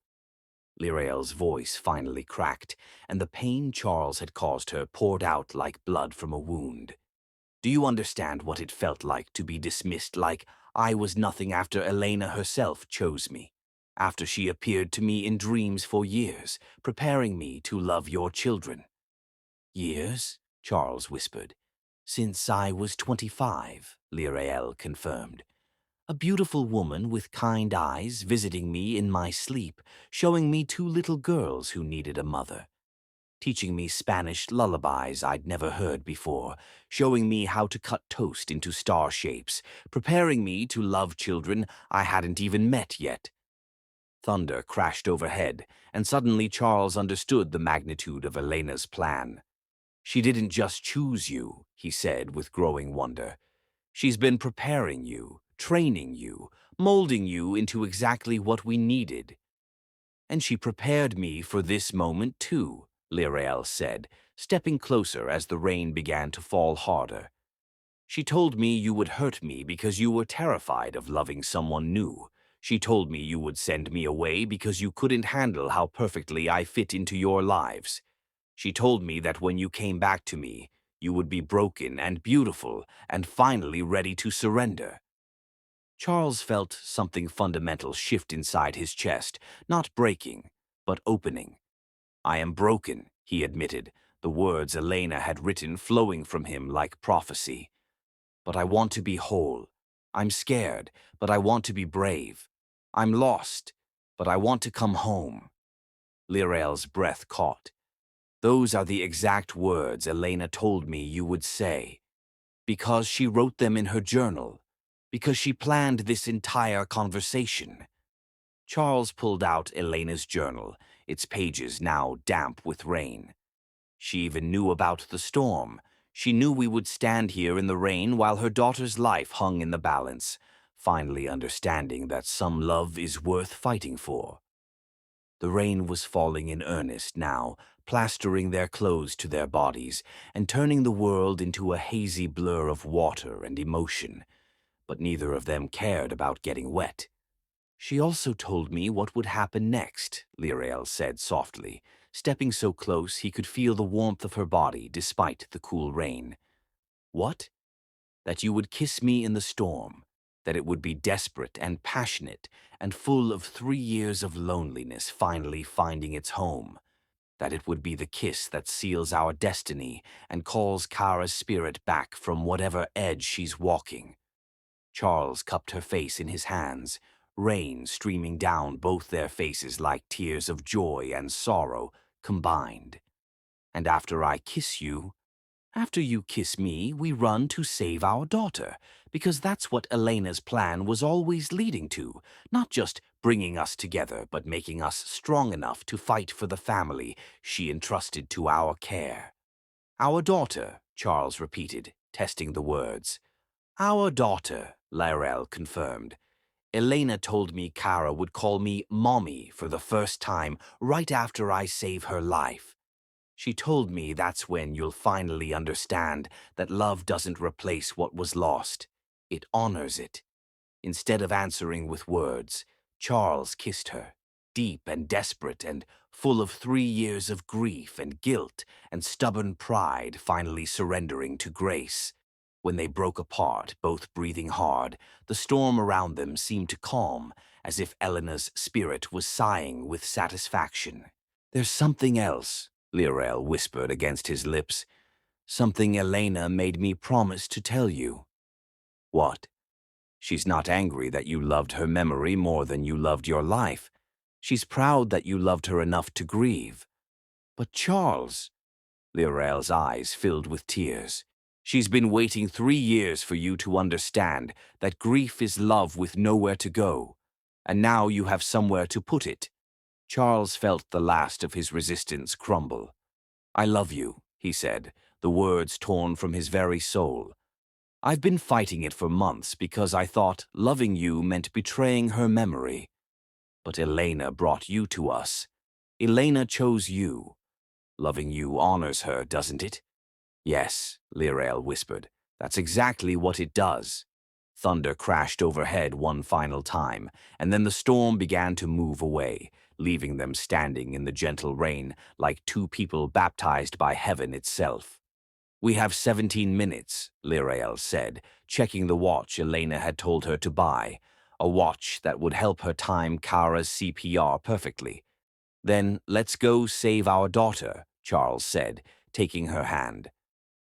Lirael's voice finally cracked, and the pain Charles had caused her poured out like blood from a wound. "Do you understand what it felt like to be dismissed like I was nothing after Elena herself chose me? After she appeared to me in dreams for years, preparing me to love your children?" "Years?" Charles whispered. "Since I was 25, Lirael confirmed. A beautiful woman with kind eyes visiting me in my sleep, showing me 2 little girls who needed a mother. Teaching me Spanish lullabies I'd never heard before, showing me how to cut toast into star shapes, preparing me to love children I hadn't even met yet." Thunder crashed overhead, and suddenly Charles understood the magnitude of Elena's plan. "She didn't just choose you," he said with growing wonder. "She's been preparing you, training you, molding you into exactly what we needed." "And she prepared me for this moment too," Lirael said, stepping closer as the rain began to fall harder. "She told me you would hurt me because you were terrified of loving someone new. She told me you would send me away because you couldn't handle how perfectly I fit into your lives. She told me that when you came back to me, you would be broken and beautiful and finally ready to surrender." Charles felt something fundamental shift inside his chest, not breaking, but opening. "I am broken," he admitted, the words Elena had written flowing from him like prophecy. "But I want to be whole. I'm scared, but I want to be brave. I'm lost, but I want to come home." Lirael's breath caught. "Those are the exact words Elena told me you would say." because she wrote them in her journal, because she planned this entire conversation. Charles pulled out Elena's journal, its pages now damp with rain. She even knew about the storm. She knew we would stand here in the rain while her daughter's life hung in the balance, finally understanding that some love is worth fighting for. The rain was falling in earnest now, plastering their clothes to their bodies and turning the world into a hazy blur of water and emotion. But neither of them cared about getting wet. "She also told me what would happen next," Lirael said softly, stepping so close he could feel the warmth of her body despite the cool rain. "What?" "That you would kiss me in the storm, that it would be desperate and passionate and full of 3 years of loneliness finally finding its home, that it would be the kiss that seals our destiny and calls Kara's spirit back from whatever edge she's walking." Charles cupped her face in his hands, rain streaming down both their faces like tears of joy and sorrow combined. "And after you kiss me, we run to save our daughter, because that's what Elena's plan was always leading to, not just bringing us together, but making us strong enough to fight for the family she entrusted to our care." "Our daughter," Charles repeated, testing the words. "Our daughter," Lirael confirmed. "Elena told me Kara would call me Mommy for the first time right after I save her life. She told me that's when you'll finally understand that love doesn't replace what was lost. It honors it." Instead of answering with words, Charles kissed her, deep and desperate and full of 3 years of grief and guilt and stubborn pride finally surrendering to grace. When they broke apart, both breathing hard, the storm around them seemed to calm, as if Elena's spirit was sighing with satisfaction. "There's something else," Lirael whispered against his lips. "Something Elena made me promise to tell you." "What?" "She's not angry that you loved her memory more than you loved your life. She's proud that you loved her enough to grieve." "But Charles," Lirael's eyes filled with tears, "she's been waiting 3 years for you to understand that grief is love with nowhere to go. And now you have somewhere to put it." Charles felt the last of his resistance crumble. "I love you," he said, the words torn from his very soul. "I've been fighting it for months because I thought loving you meant betraying her memory. But Elena brought you to us. Elena chose you. Loving you honors her, doesn't it?" "Yes," Lirael whispered. "That's exactly what it does." Thunder crashed overhead one final time, and then the storm began to move away, leaving them standing in the gentle rain like two people baptized by heaven itself. "We have 17 minutes, Lirael said, checking the watch Elena had told her to buy, a watch that would help her time Kara's CPR perfectly. "Then let's go save our daughter," Charles said, taking her hand.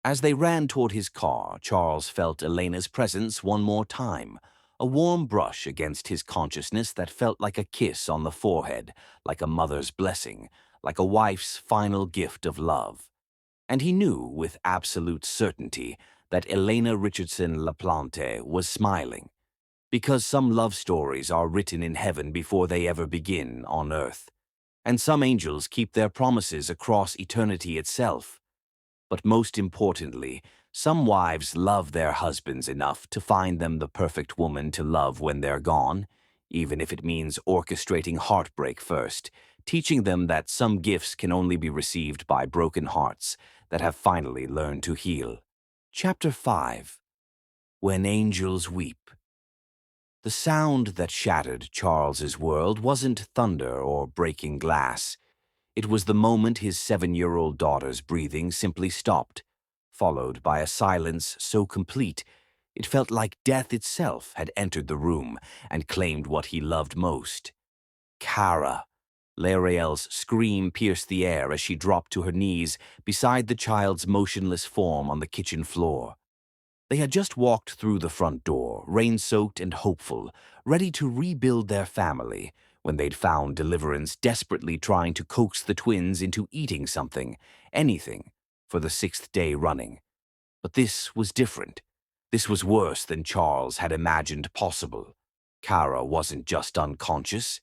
As they ran toward his car, Charles felt Elena's presence one more time, a warm brush against his consciousness that felt like a kiss on the forehead, like a mother's blessing, like a wife's final gift of love. And he knew with absolute certainty that Elena Richardson LaPlante was smiling, because some love stories are written in heaven before they ever begin on earth, and some angels keep their promises across eternity itself. But most importantly, some wives love their husbands enough to find them the perfect woman to love when they're gone, even if it means orchestrating heartbreak first, teaching them that some gifts can only be received by broken hearts that have finally learned to heal. Chapter 5. When Angels Weep. The sound that shattered Charles's world wasn't thunder or breaking glass. It was the moment his 7-year-old daughter's breathing simply stopped, followed by a silence so complete it felt like death itself had entered the room and claimed what he loved most. "Kara!" Lirael's scream pierced the air as she dropped to her knees beside the child's motionless form on the kitchen floor. They had just walked through the front door, rain-soaked and hopeful, ready to rebuild their family, when they'd found Deliverance desperately trying to coax the twins into eating something, anything, for the 6th day running. But this was different. This was worse than Charles had imagined possible. Kara wasn't just unconscious.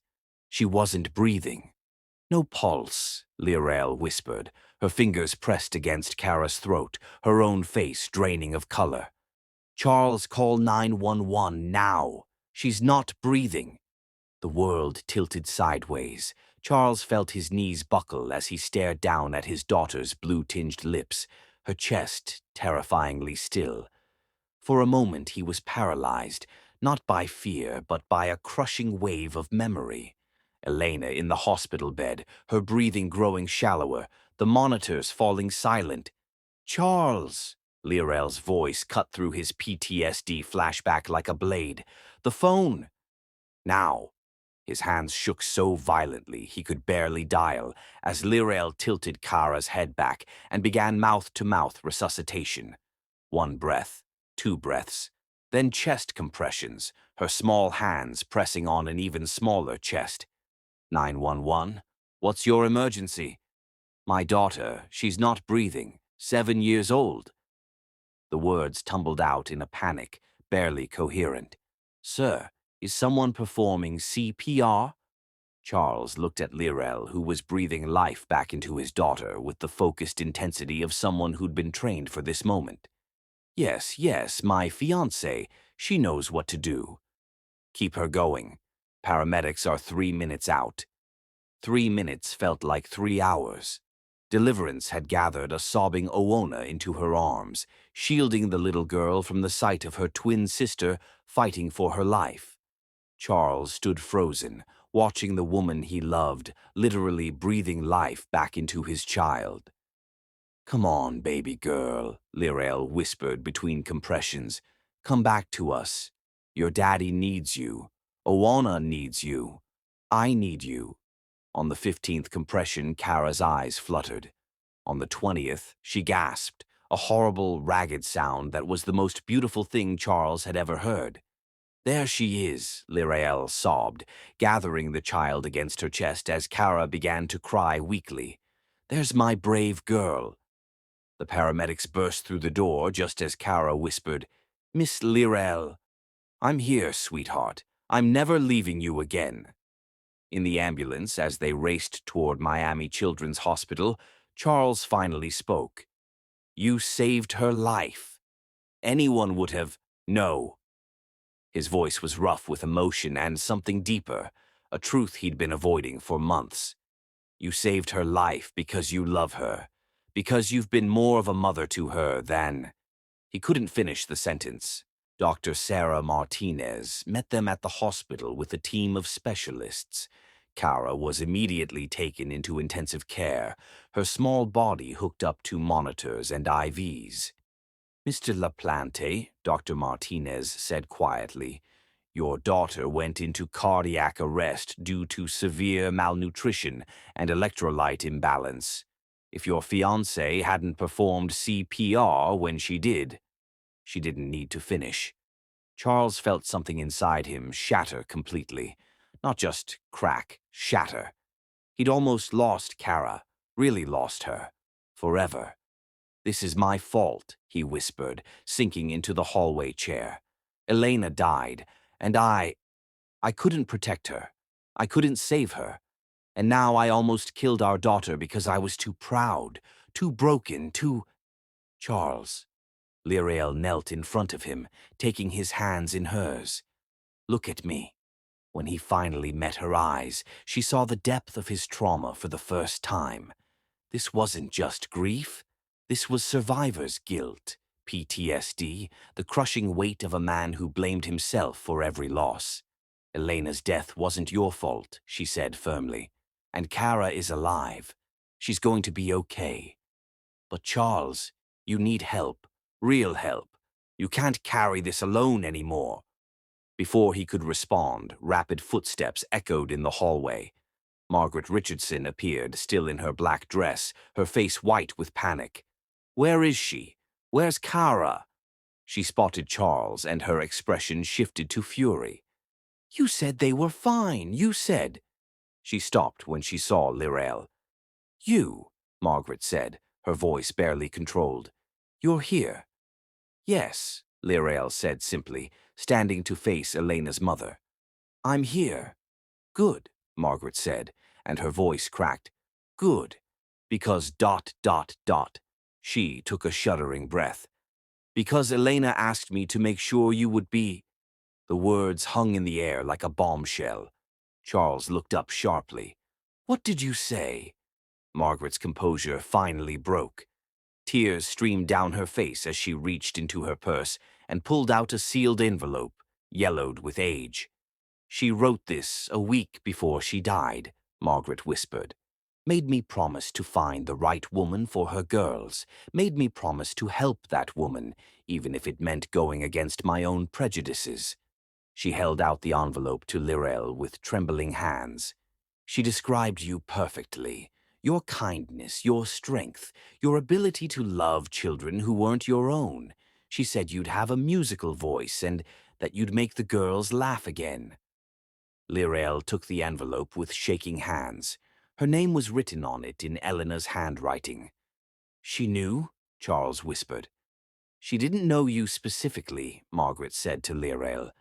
She wasn't breathing. No pulse, Lirael whispered, her fingers pressed against Kara's throat, her own face draining of color. Charles, call 911 now. She's not breathing. The world tilted sideways. Charles felt his knees buckle as he stared down at his daughter's blue-tinged lips, her chest terrifyingly still. For a moment he was paralyzed, not by fear, but by a crushing wave of memory. Elena in the hospital bed, her breathing growing shallower, the monitors falling silent. Charles! Lirael's voice cut through his PTSD flashback like a blade. The phone! Now! His hands shook so violently he could barely dial as Lirael tilted Kara's head back and began mouth-to-mouth resuscitation. 1 breath, 2 breaths, then chest compressions, her small hands pressing on an even smaller chest. 911, what's your emergency? My daughter, she's not breathing, 7 years old. The words tumbled out in a panic, barely coherent. Sir, is someone performing CPR? Charles looked at Lirael, who was breathing life back into his daughter with the focused intensity of someone who'd been trained for this moment. Yes, my fiancée. She knows what to do. Keep her going. Paramedics are 3 minutes out. 3 minutes felt like 3 hours. Deliverance had gathered a sobbing Oona into her arms, shielding the little girl from the sight of her twin sister fighting for her life. Charles stood frozen, watching the woman he loved, literally breathing life back into his child. Come on, baby girl, Lirael whispered between compressions. Come back to us. Your daddy needs you. Oona needs you. I need you. On the 15th compression, Kara's eyes fluttered. On the 20th, she gasped, a horrible, ragged sound that was the most beautiful thing Charles had ever heard. There she is, Lirael sobbed, gathering the child against her chest as Kara began to cry weakly. There's my brave girl. The paramedics burst through the door just as Kara whispered, Miss Lirael. I'm here, sweetheart. I'm never leaving you again. In the ambulance, as they raced toward Miami Children's Hospital, Charles finally spoke. You saved her life. Anyone would have... No. His voice was rough with emotion and something deeper, a truth he'd been avoiding for months. You saved her life because you love her, because you've been more of a mother to her than... He couldn't finish the sentence. Dr. Sarah Martinez met them at the hospital with a team of specialists. Kara was immediately taken into intensive care, her small body hooked up to monitors and IVs. Mr. LaPlante, Dr. Martinez said quietly, your daughter went into cardiac arrest due to severe malnutrition and electrolyte imbalance. If your fiancée hadn't performed CPR when she did, she didn't need to finish. Charles felt something inside him shatter completely. Not just crack, shatter. He'd almost lost Kara, really lost her, forever. This is my fault, he whispered, sinking into the hallway chair. Elena died, and I couldn't protect her. I couldn't save her. And now I almost killed our daughter because I was too proud, too broken, too... Charles. Lirael knelt in front of him, taking his hands in hers. Look at me. When he finally met her eyes, she saw the depth of his trauma for the first time. This wasn't just grief. This was survivor's guilt, PTSD, the crushing weight of a man who blamed himself for every loss. Elena's death wasn't your fault, she said firmly. And Kara is alive. She's going to be okay. But Charles, you need help. Real help. You can't carry this alone anymore. Before he could respond, rapid footsteps echoed in the hallway. Margaret Richardson appeared, still in her black dress, her face white with panic. Where is she? Where's Kara? She spotted Charles, and her expression shifted to fury. You said they were fine, you said. She stopped when she saw Lirael. You, Margaret said, her voice barely controlled. You're here. Yes, Lirael said simply, standing to face Elena's mother. I'm here. Good, Margaret said, and her voice cracked. Good, because ... She took a shuddering breath. Because Elena asked me to make sure you would be... The words hung in the air like a bombshell. Charles looked up sharply. What did you say? Margaret's composure finally broke. Tears streamed down her face as she reached into her purse and pulled out a sealed envelope, yellowed with age. She wrote this a week before she died, Margaret whispered. Made me promise to find the right woman for her girls. Made me promise to help that woman, even if it meant going against my own prejudices. She held out the envelope to Lirael with trembling hands. She described you perfectly. Your kindness, your strength, your ability to love children who weren't your own. She said you'd have a musical voice and that you'd make the girls laugh again. Lirael took the envelope with shaking hands. Her name was written on it in Elena's handwriting. She knew, Charles whispered. She didn't know you specifically, Margaret said to Lirael,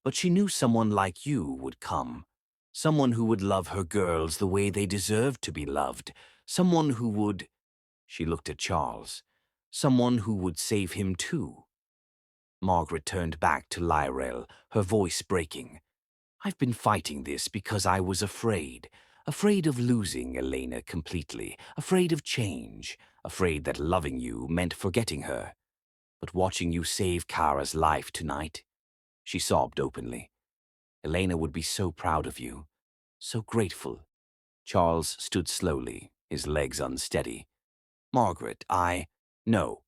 but she knew someone like you would come. Someone who would love her girls the way they deserved to be loved. Someone who would... She looked at Charles. Someone who would save him too. Margaret turned back to Lirael, her voice breaking. I've been fighting this because I was afraid. Afraid of losing Elena completely. Afraid of change. Afraid that loving you meant forgetting her. But watching you save Kara's life tonight, she sobbed openly. Elena would be so proud of you. So grateful. Charles stood slowly, his legs unsteady. Margaret, No.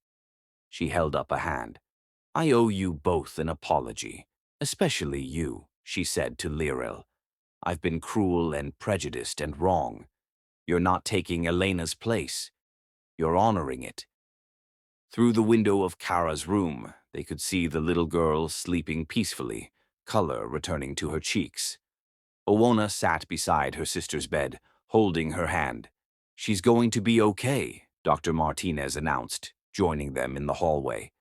She held up a hand. I owe you both an apology. Especially you, she said to Lirael. I've been cruel and prejudiced and wrong. You're not taking Elena's place. You're honoring it. Through the window of Kara's room, they could see the little girl sleeping peacefully, color returning to her cheeks. Owona sat beside her sister's bed, holding her hand. She's going to be okay, Dr. Martinez announced, joining them in the hallway.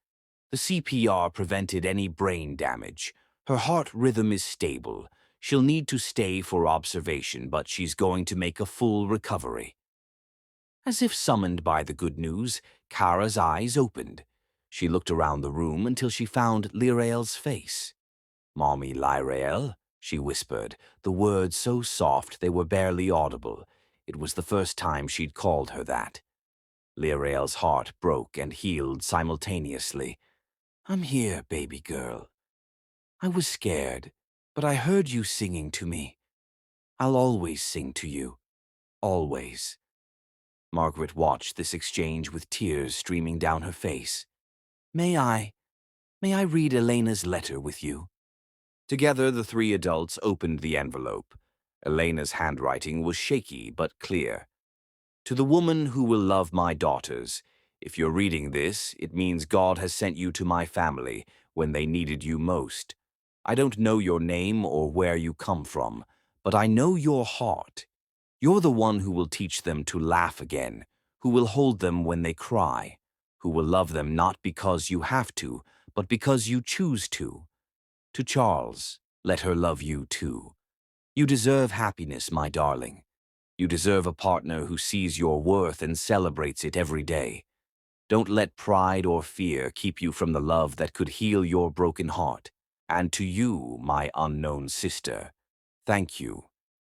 The CPR prevented any brain damage. Her heart rhythm is stable. She'll need to stay for observation, but she's going to make a full recovery. As if summoned by the good news, Kara's eyes opened. She looked around the room until she found Lirael's face. Mommy Lirael, she whispered, the words so soft they were barely audible. It was the first time she'd called her that. Lirael's heart broke and healed simultaneously. I'm here, baby girl. I was scared, but I heard you singing to me. I'll always sing to you. Always. Margaret watched this exchange with tears streaming down her face. May I read Elena's letter with you? Together, the three adults opened the envelope. Elena's handwriting was shaky but clear. To the woman who will love my daughters, if you're reading this, it means God has sent you to my family when they needed you most. I don't know your name or where you come from, but I know your heart. You're the one who will teach them to laugh again, who will hold them when they cry, who will love them not because you have to, but because you choose to. To Charles, let her love you too. You deserve happiness, my darling. You deserve a partner who sees your worth and celebrates it every day. Don't let pride or fear keep you from the love that could heal your broken heart. And to you, my unknown sister, thank you.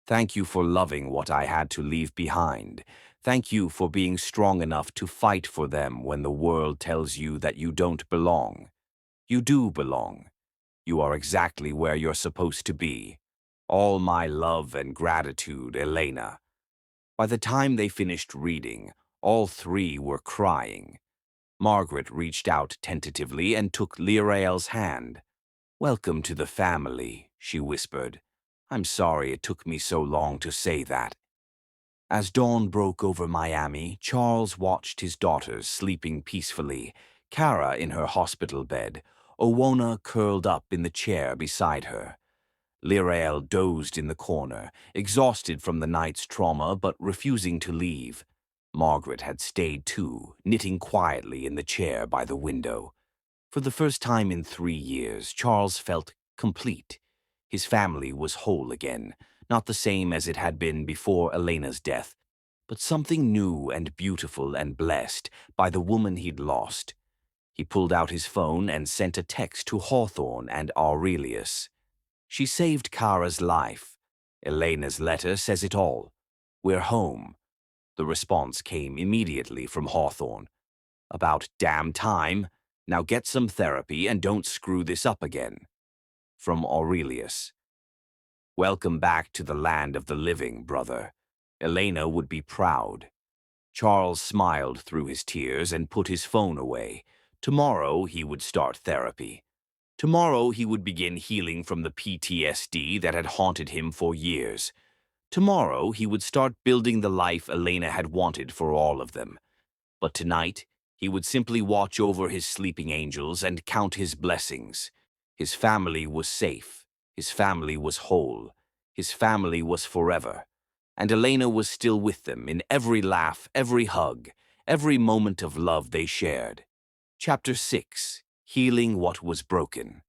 Thank you for loving what I had to leave behind. Thank you for being strong enough to fight for them when the world tells you that you don't belong. You do belong. You are exactly where you're supposed to be. All my love and gratitude, Elena. By the time they finished reading, all three were crying. Margaret reached out tentatively and took Lirael's hand. Welcome to the family, she whispered. I'm sorry it took me so long to say that. As dawn broke over Miami, Charles watched his daughters sleeping peacefully, Kara in her hospital bed, Owona curled up in the chair beside her. Lirael dozed in the corner, exhausted from the night's trauma but refusing to leave. Margaret had stayed too, knitting quietly in the chair by the window. For the first time in 3 years, Charles felt complete. His family was whole again, not the same as it had been before Elena's death, but something new and beautiful and blessed by the woman he'd lost. He pulled out his phone and sent a text to Hawthorne and Aurelius. She saved Kara's life. Elena's letter says it all. We're home. The response came immediately from Hawthorne. About damn time. Now get some therapy and don't screw this up again. From Aurelius. Welcome back to the land of the living, brother. Elena would be proud. Charles smiled through his tears and put his phone away. Tomorrow he would start therapy. Tomorrow he would begin healing from the PTSD that had haunted him for years. Tomorrow he would start building the life Elena had wanted for all of them. But tonight, he would simply watch over his sleeping angels and count his blessings. His family was safe. His family was whole. His family was forever. And Elena was still with them in every laugh, every hug, every moment of love they shared. Chapter 6. Healing What Was Broken.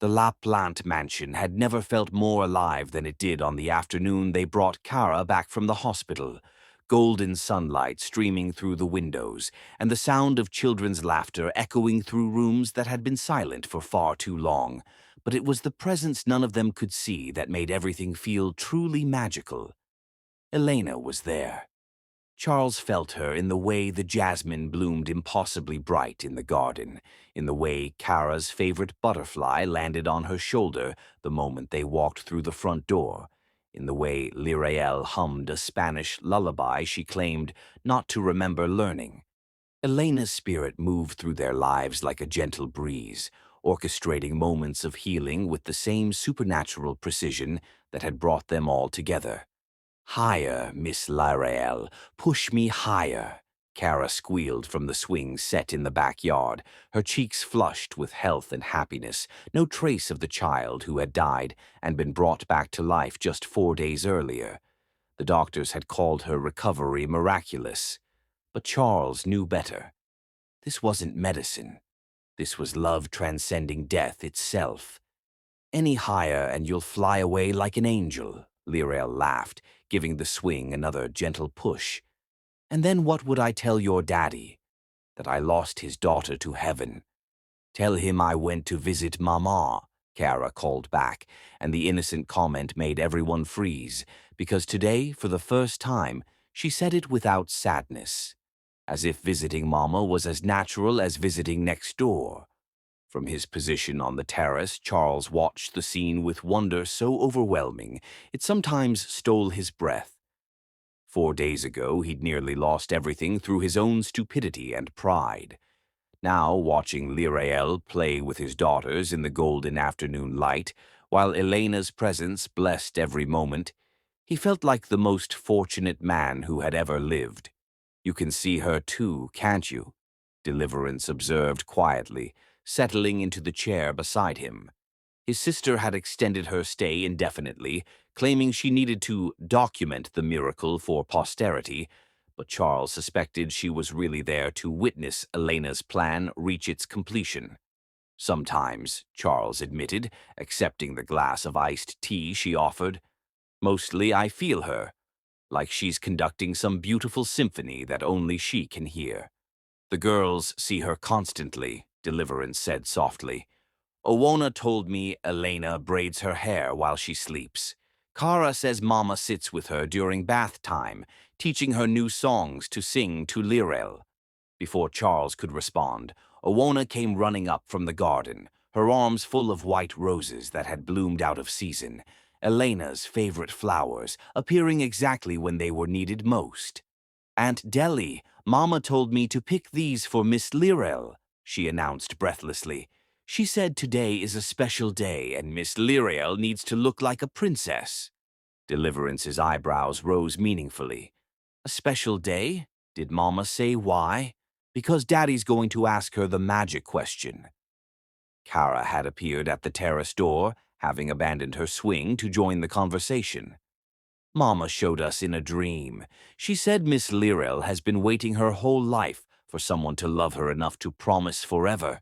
The Lapland mansion had never felt more alive than it did on the afternoon they brought Kara back from the hospital. Golden sunlight streaming through the windows, and the sound of children's laughter echoing through rooms that had been silent for far too long. But it was the presence none of them could see that made everything feel truly magical. Elena was there. Charles felt her in the way the jasmine bloomed impossibly bright in the garden, in the way Kara's favorite butterfly landed on her shoulder the moment they walked through the front door, in the way Lirael hummed a Spanish lullaby she claimed not to remember learning. Elena's spirit moved through their lives like a gentle breeze, orchestrating moments of healing with the same supernatural precision that had brought them all together. "Higher, Miss Lirael, push me higher," Kara squealed from the swing set in the backyard, her cheeks flushed with health and happiness, no trace of the child who had died and been brought back to life just 4 days earlier. The doctors had called her recovery miraculous. But Charles knew better. This wasn't medicine. This was love transcending death itself. "Any higher and you'll fly away like an angel," Lirael laughed, giving the swing another gentle push. "And then what would I tell your daddy? That I lost his daughter to heaven. Tell him I went to visit Mama," Kara called back, and the innocent comment made everyone freeze, because today, for the first time, she said it without sadness, as if visiting Mama was as natural as visiting next door. From his position on the terrace, Charles watched the scene with wonder so overwhelming it sometimes stole his breath. 4 days ago, he'd nearly lost everything through his own stupidity and pride. Now, watching Lirael play with his daughters in the golden afternoon light, while Elena's presence blessed every moment, he felt like the most fortunate man who had ever lived. "You can see her too, can't you?" Deliverance observed quietly, settling into the chair beside him. His sister had extended her stay indefinitely, claiming she needed to document the miracle for posterity, but Charles suspected she was really there to witness Elena's plan reach its completion. "Sometimes," Charles admitted, accepting the glass of iced tea she offered. "Mostly I feel her, like she's conducting some beautiful symphony that only she can hear." "The girls see her constantly," Deliverance said softly. "Owona told me Elena braids her hair while she sleeps. Kara says Mama sits with her during bath time, teaching her new songs to sing to Lirael." Before Charles could respond, Owona came running up from the garden, her arms full of white roses that had bloomed out of season, Elena's favorite flowers, appearing exactly when they were needed most. "Aunt Deli, Mama told me to pick these for Miss Lirael," she announced breathlessly. "She said today is a special day and Miss Lirael needs to look like a princess." Deliverance's eyebrows rose meaningfully. "A special day? Did Mama say why?" "Because Daddy's going to ask her the magic question." Kara had appeared at the terrace door, having abandoned her swing to join the conversation. "Mama showed us in a dream. She said Miss Lirael has been waiting her whole life for someone to love her enough to promise forever."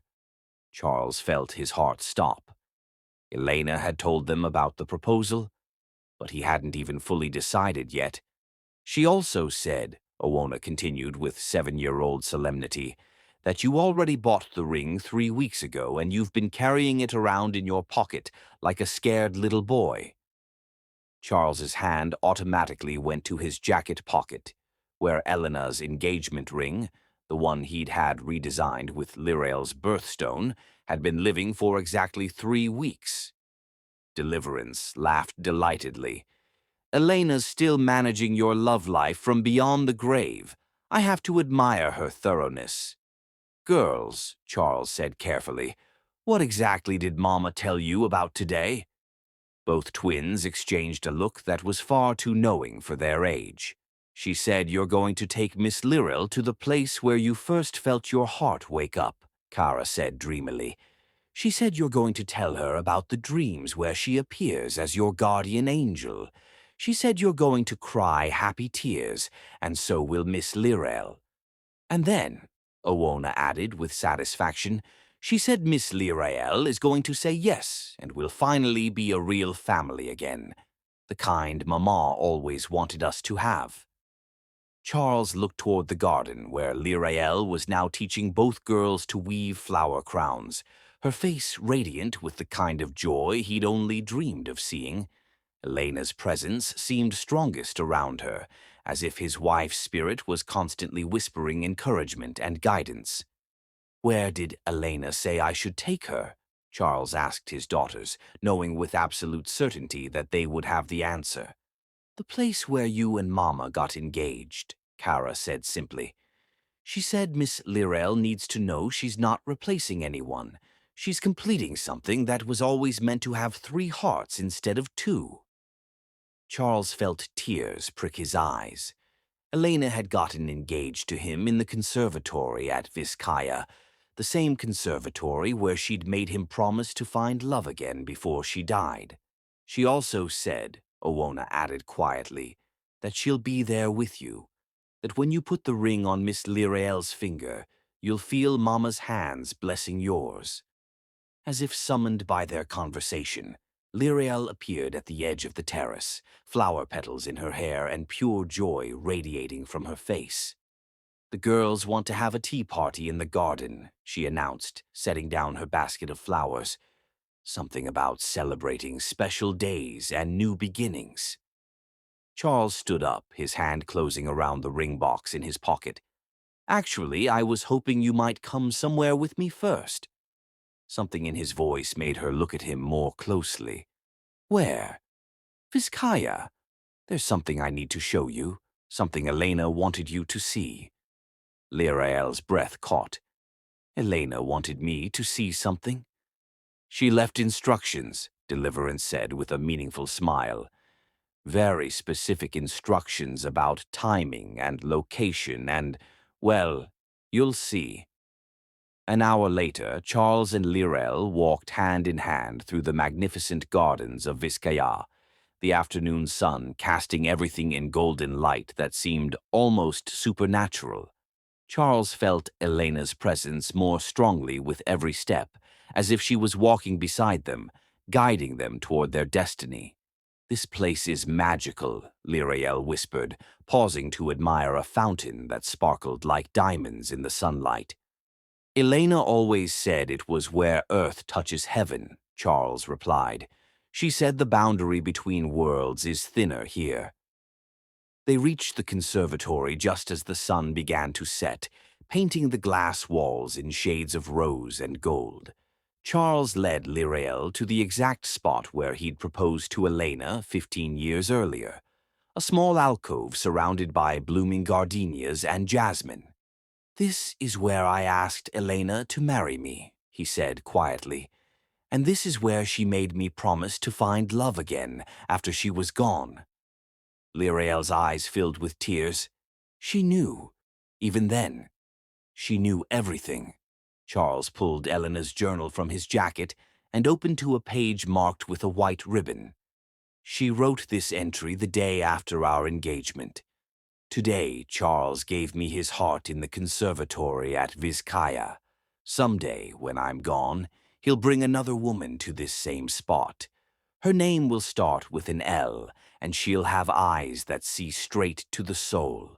Charles felt his heart stop. Elena had told them about the proposal, but he hadn't even fully decided yet. She also said, Owona continued with 7-year-old solemnity, that you already bought the ring 3 weeks ago and you've been carrying it around in your pocket like a scared little boy. Charles's hand automatically went to his jacket pocket, where Elena's engagement ring, the one he'd had redesigned with Lirael's birthstone, had been living for exactly 3 weeks. Deliverance laughed delightedly. Elena's still managing your love life from beyond the grave. I have to admire her thoroughness. Girls, Charles said carefully, what exactly did Mama tell you about today? Both twins exchanged a look that was far too knowing for their age. She said you're going to take Miss Lirael to the place where you first felt your heart wake up, Kara said dreamily. She said you're going to tell her about the dreams where she appears as your guardian angel. She said you're going to cry happy tears, and so will Miss Lirael. And then, Owona added with satisfaction, she said Miss Lirael is going to say yes and will finally be a real family again, the kind Mama always wanted us to have. Charles looked toward the garden where Lirael was now teaching both girls to weave flower crowns, her face radiant with the kind of joy he'd only dreamed of seeing. Elena's presence seemed strongest around her, as if his wife's spirit was constantly whispering encouragement and guidance. Where did Elena say I should take her? Charles asked his daughters, knowing with absolute certainty that they would have the answer. The place where you and Mama got engaged, Kara said simply. She said Miss Lirael needs to know she's not replacing anyone. She's completing something that was always meant to have 3 hearts instead of 2. Charles felt tears prick his eyes. Elena had gotten engaged to him in the conservatory at Vizcaya, the same conservatory where she'd made him promise to find love again before she died. She also said, Owona added quietly, that she'll be there with you, that when you put the ring on Miss Lirael's finger, you'll feel Mama's hands blessing yours. As if summoned by their conversation, Lirael appeared at the edge of the terrace, flower petals in her hair and pure joy radiating from her face. The girls want to have a tea party in the garden, she announced, setting down her basket of flowers. Something about celebrating special days and new beginnings. Charles stood up, his hand closing around the ring box in his pocket. Actually, I was hoping you might come somewhere with me first. Something in his voice made her look at him more closely. Where? Vizcaya. There's something I need to show you, something Elena wanted you to see. Lirael's breath caught. Elena wanted me to see something? She left instructions, Deliverance said with a meaningful smile. Very specific instructions about timing and location and, well, you'll see. An hour later, Charles and Lirael walked hand in hand through the magnificent gardens of Vizcaya, the afternoon sun casting everything in golden light that seemed almost supernatural. Charles felt Elena's presence more strongly with every step, as if she was walking beside them, guiding them toward their destiny. This place is magical, Lirael whispered, pausing to admire a fountain that sparkled like diamonds in the sunlight. Elena always said it was where earth touches heaven, Charles replied. She said the boundary between worlds is thinner here. They reached the conservatory just as the sun began to set, painting the glass walls in shades of rose and gold. Charles led Lirael to the exact spot where he'd proposed to Elena 15 years earlier, a small alcove surrounded by blooming gardenias and jasmine. This is where I asked Elena to marry me, he said quietly, and this is where she made me promise to find love again after she was gone. Lirael's eyes filled with tears. She knew. Even then. She knew everything. Charles pulled Elena's journal from his jacket and opened to a page marked with a white ribbon. She wrote this entry the day after our engagement. Today, Charles gave me his heart in the conservatory at Vizcaya. Someday, when I'm gone, he'll bring another woman to this same spot. Her name will start with an L, and she'll have eyes that see straight to the soul.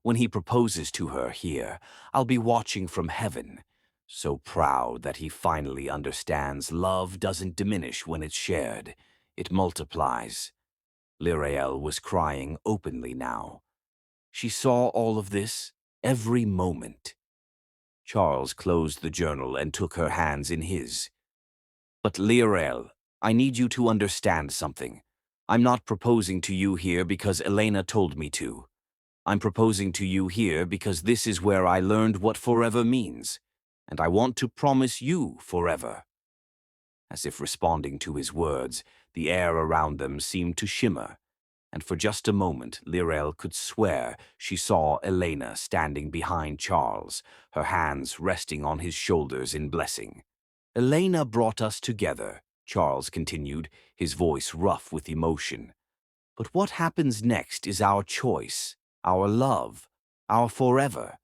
When he proposes to her here, I'll be watching from heaven, so proud that he finally understands love doesn't diminish when it's shared. It multiplies. Lirael was crying openly now. She saw all of this, every moment. Charles closed the journal and took her hands in his. But Lirael, I need you to understand something. I'm not proposing to you here because Elena told me to. I'm proposing to you here because this is where I learned what forever means, and I want to promise you forever. As if responding to his words, the air around them seemed to shimmer, and for just a moment Lirael could swear she saw Elena standing behind Charles, her hands resting on his shoulders in blessing. Elena brought us together, Charles continued, his voice rough with emotion. But what happens next is our choice, our love, our forever.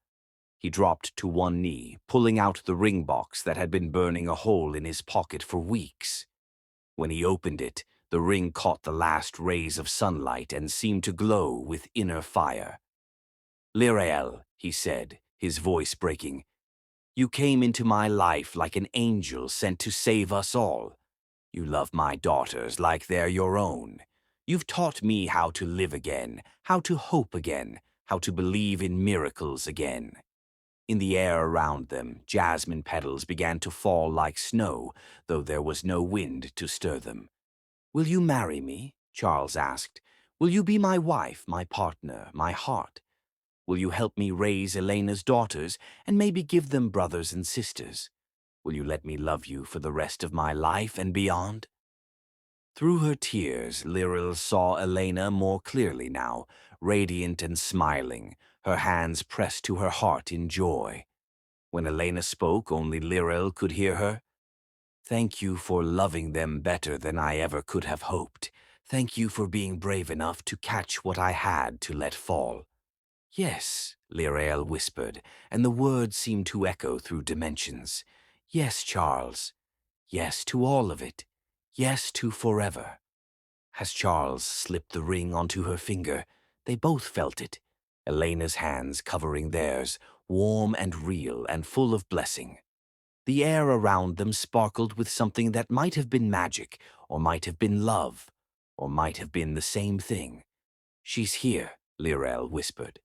He dropped to one knee, pulling out the ring box that had been burning a hole in his pocket for weeks. When he opened it, the ring caught the last rays of sunlight and seemed to glow with inner fire. Lirael, he said, his voice breaking, you came into my life like an angel sent to save us all. You love my daughters like they're your own. You've taught me how to live again, how to hope again, how to believe in miracles again. In the air around them, jasmine petals began to fall like snow, though there was no wind to stir them. Will you marry me? Charles asked. Will you be my wife, my partner, my heart? Will you help me raise Elena's daughters and maybe give them brothers and sisters? Will you let me love you for the rest of my life and beyond? Through her tears, Lirael saw Elena more clearly now, radiant and smiling, her hands pressed to her heart in joy. When Elena spoke, only Lirael could hear her. Thank you for loving them better than I ever could have hoped. Thank you for being brave enough to catch what I had to let fall. Yes, Lirael whispered, and the words seemed to echo through dimensions. Yes, Charles. Yes to all of it. Yes to forever. As Charles slipped the ring onto her finger, they both felt it, Elena's hands covering theirs, warm and real and full of blessing. The air around them sparkled with something that might have been magic, or might have been love, or might have been the same thing. She's here, Lirael whispered.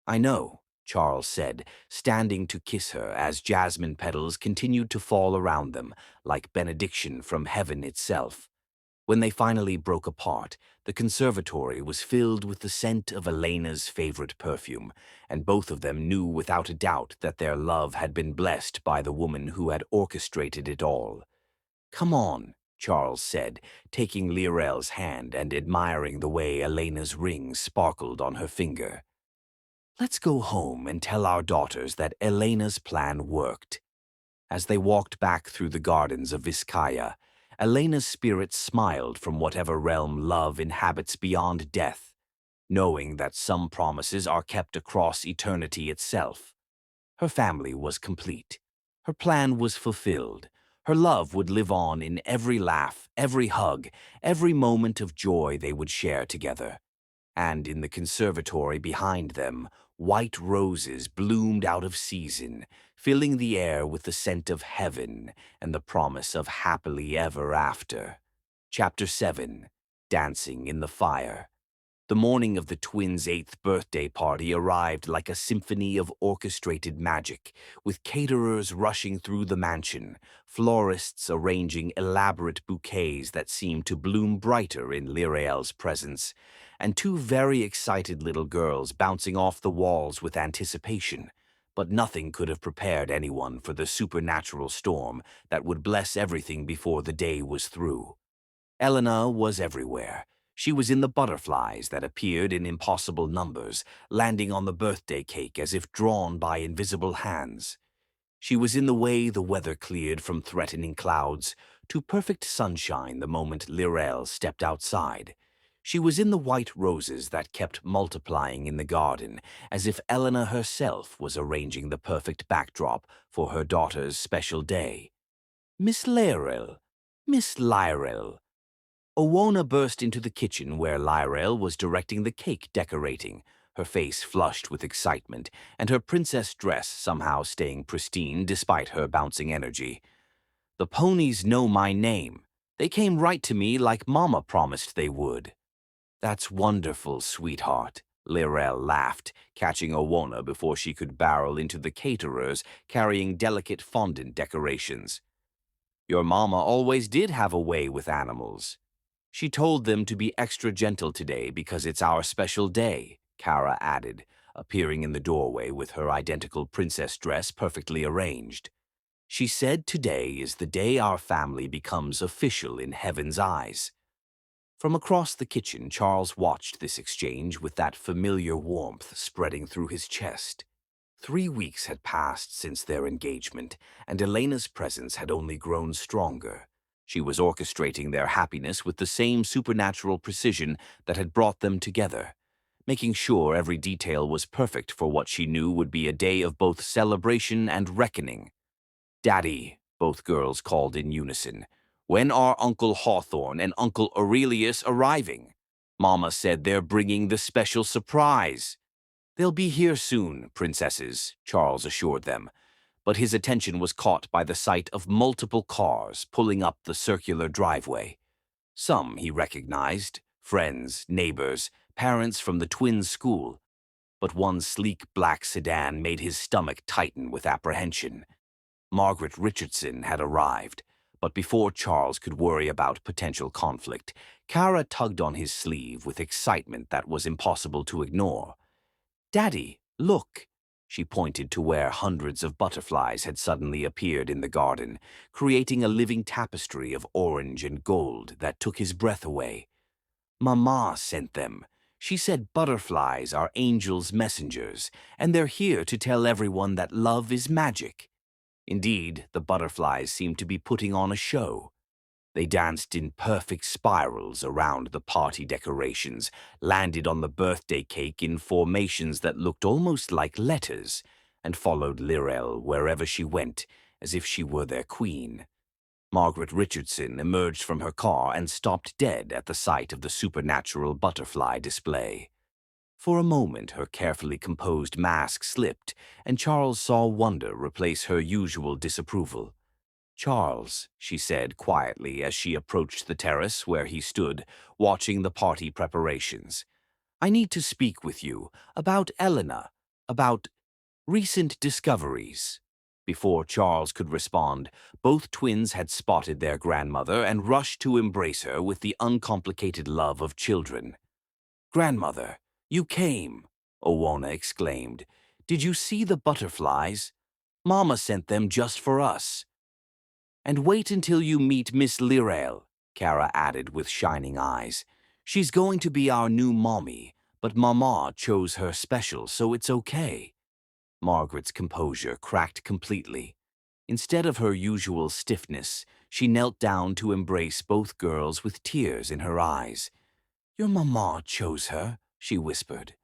I know, Charles said, standing to kiss her as jasmine petals continued to fall around them, like benediction from heaven itself. When they finally broke apart, the conservatory was filled with the scent of Elena's favorite perfume, and both of them knew without a doubt that their love had been blessed by the woman who had orchestrated it all. Come on, Charles said, taking Lirael's hand and admiring the way Elena's ring sparkled on her finger. Let's go home and tell our daughters that Elena's plan worked. As they walked back through the gardens of Vizcaya, Elena's spirit smiled from whatever realm love inhabits beyond death, knowing that some promises are kept across eternity itself. Her family was complete. Her plan was fulfilled. Her love would live on in every laugh, every hug, every moment of joy they would share together. And in the conservatory behind them, white roses bloomed out of season, filling the air with the scent of heaven and the promise of happily ever after. Chapter 7. Dancing in the Fire. The morning of the twins' 8th birthday party arrived like a symphony of orchestrated magic, with caterers rushing through the mansion, florists arranging elaborate bouquets that seemed to bloom brighter in Lirael's presence, and two very excited little girls bouncing off the walls with anticipation. But nothing could have prepared anyone for the supernatural storm that would bless everything before the day was through. Elena was everywhere. She was in the butterflies that appeared in impossible numbers, landing on the birthday cake as if drawn by invisible hands. She was in the way the weather cleared from threatening clouds to perfect sunshine the moment Lirael stepped outside. She was in the white roses that kept multiplying in the garden, as if Eleanor herself was arranging the perfect backdrop for her daughter's special day. "Miss Lyrell, Miss Lyrell." Owona burst into the kitchen where Lyrell was directing the cake decorating, her face flushed with excitement, and her princess dress somehow staying pristine despite her bouncing energy. "The ponies know my name. They came right to me like Mama promised they would." "That's wonderful, sweetheart," Lyrell laughed, catching Owona before she could barrel into the caterers carrying delicate fondant decorations. "Your mama always did have a way with animals. She told them to be extra gentle today because it's our special day," Kara added, appearing in the doorway with her identical princess dress perfectly arranged. "She said today is the day our family becomes official in heaven's eyes." From across the kitchen, Charles watched this exchange with that familiar warmth spreading through his chest. 3 weeks had passed since their engagement, and Elena's presence had only grown stronger. She was orchestrating their happiness with the same supernatural precision that had brought them together, making sure every detail was perfect for what she knew would be a day of both celebration and reckoning. "Daddy," both girls called in unison. "When are Uncle Hawthorne and Uncle Aurelius arriving? Mama said they're bringing the special surprise." "They'll be here soon, princesses," Charles assured them. But his attention was caught by the sight of multiple cars pulling up the circular driveway. Some he recognized, friends, neighbors, parents from the twins' school. But one sleek black sedan made his stomach tighten with apprehension. Margaret Richardson had arrived, but before Charles could worry about potential conflict, Kara tugged on his sleeve with excitement that was impossible to ignore. "Daddy, look!" She pointed to where hundreds of butterflies had suddenly appeared in the garden, creating a living tapestry of orange and gold that took his breath away. "Mama sent them. She said butterflies are angels' messengers, and they're here to tell everyone that love is magic." Indeed, the butterflies seemed to be putting on a show. They danced in perfect spirals around the party decorations, landed on the birthday cake in formations that looked almost like letters, and followed Lyrell wherever she went, as if she were their queen. Margaret Richardson emerged from her car and stopped dead at the sight of the supernatural butterfly display. For a moment, her carefully composed mask slipped, and Charles saw wonder replace her usual disapproval. "Charles," she said quietly as she approached the terrace where he stood, watching the party preparations. "I need to speak with you about Eleanor, about recent discoveries." Before Charles could respond, both twins had spotted their grandmother and rushed to embrace her with the uncomplicated love of children. "Grandmother, you came!" Owona exclaimed. "Did you see the butterflies? Mama sent them just for us." "And wait until you meet Miss Lyrell," Kara added with shining eyes. "She's going to be our new mommy, but Mama chose her special, so it's okay." Margaret's composure cracked completely. Instead of her usual stiffness, she knelt down to embrace both girls with tears in her eyes. "Your Mama chose her," she whispered.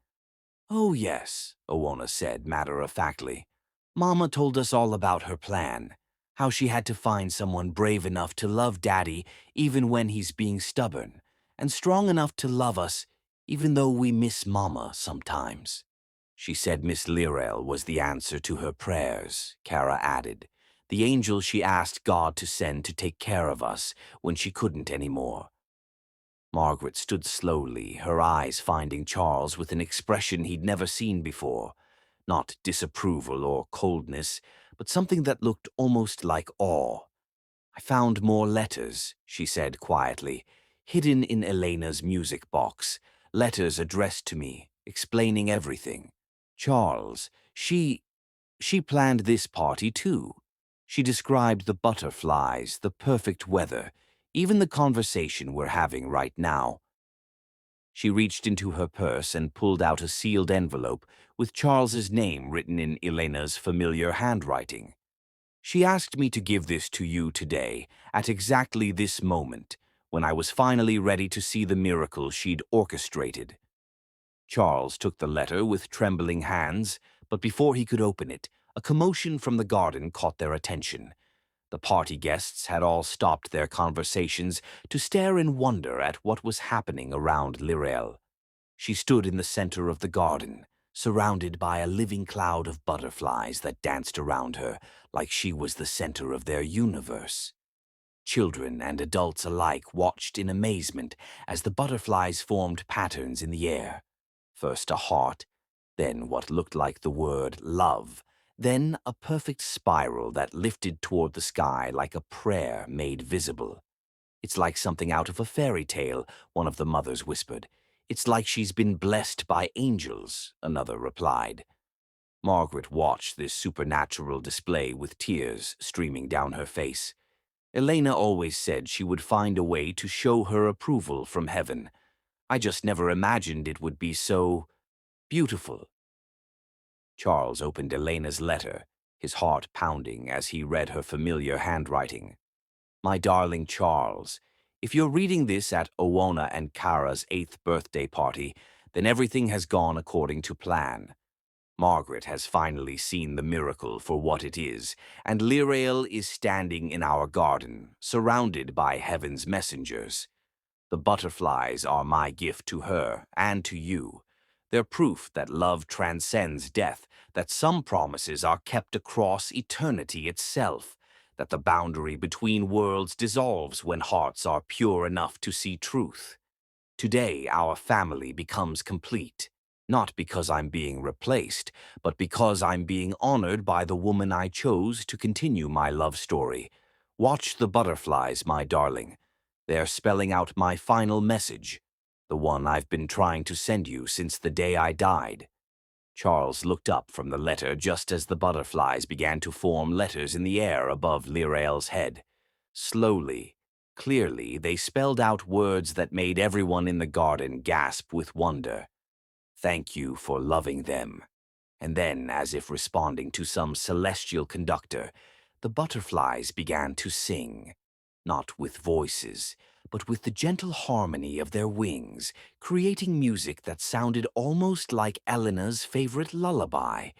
"Oh, yes," Owona said matter-of-factly. "Mama told us all about her plan, how she had to find someone brave enough to love Daddy even when he's being stubborn, and strong enough to love us even though we miss Mama sometimes." "She said Miss Lyrell was the answer to her prayers," Kara added. "The angel she asked God to send to take care of us when she couldn't anymore." Margaret stood slowly, her eyes finding Charles with an expression he'd never seen before. Not disapproval or coldness, but something that looked almost like awe. "I found more letters," she said quietly, "hidden in Elena's music box. Letters addressed to me, explaining everything. Charles, she planned this party too. She described the butterflies, the perfect weather, even the conversation we're having right now." She reached into her purse and pulled out a sealed envelope with Charles's name written in Elena's familiar handwriting. "She asked me to give this to you today, at exactly this moment, when I was finally ready to see the miracle she'd orchestrated. Charles took the letter with trembling hands, but before he could open it, a commotion from the garden caught their attention. The party guests had all stopped their conversations to stare in wonder at what was happening around Lirel. She stood in the center of the garden, surrounded by a living cloud of butterflies that danced around her like she was the center of their universe. Children and adults alike watched in amazement as the butterflies formed patterns in the air. First a heart, then what looked like the word love, then a perfect spiral that lifted toward the sky like a prayer made visible. "It's like something out of a fairy tale," one of the mothers whispered. "It's like she's been blessed by angels," another replied. Margaret watched this supernatural display with tears streaming down her face. Elena always said she would find a way to show her approval from heaven. I just never imagined it would be so beautiful. Charles opened Elena's letter, his heart pounding as he read her familiar handwriting. "My darling Charles, if you're reading this at Oona and Kara's 8th birthday party, then everything has gone according to plan. Margaret has finally seen the miracle for what it is, and Lirael is standing in our garden, surrounded by heaven's messengers. The butterflies are my gift to her and to you. They're proof that love transcends death, that some promises are kept across eternity itself, that the boundary between worlds dissolves when hearts are pure enough to see truth. Today, our family becomes complete, not because I'm being replaced, but because I'm being honored by the woman I chose to continue my love story. Watch the butterflies, my darling. They're spelling out my final message, the one I've been trying to send you since the day I died." Charles looked up from the letter just as the butterflies began to form letters in the air above Lirael's head. Slowly, clearly, they spelled out words that made everyone in the garden gasp with wonder. "Thank you for loving them." And then, as if responding to some celestial conductor, the butterflies began to sing, not with voices, but with the gentle harmony of their wings, creating music that sounded almost like Elena's favorite lullaby.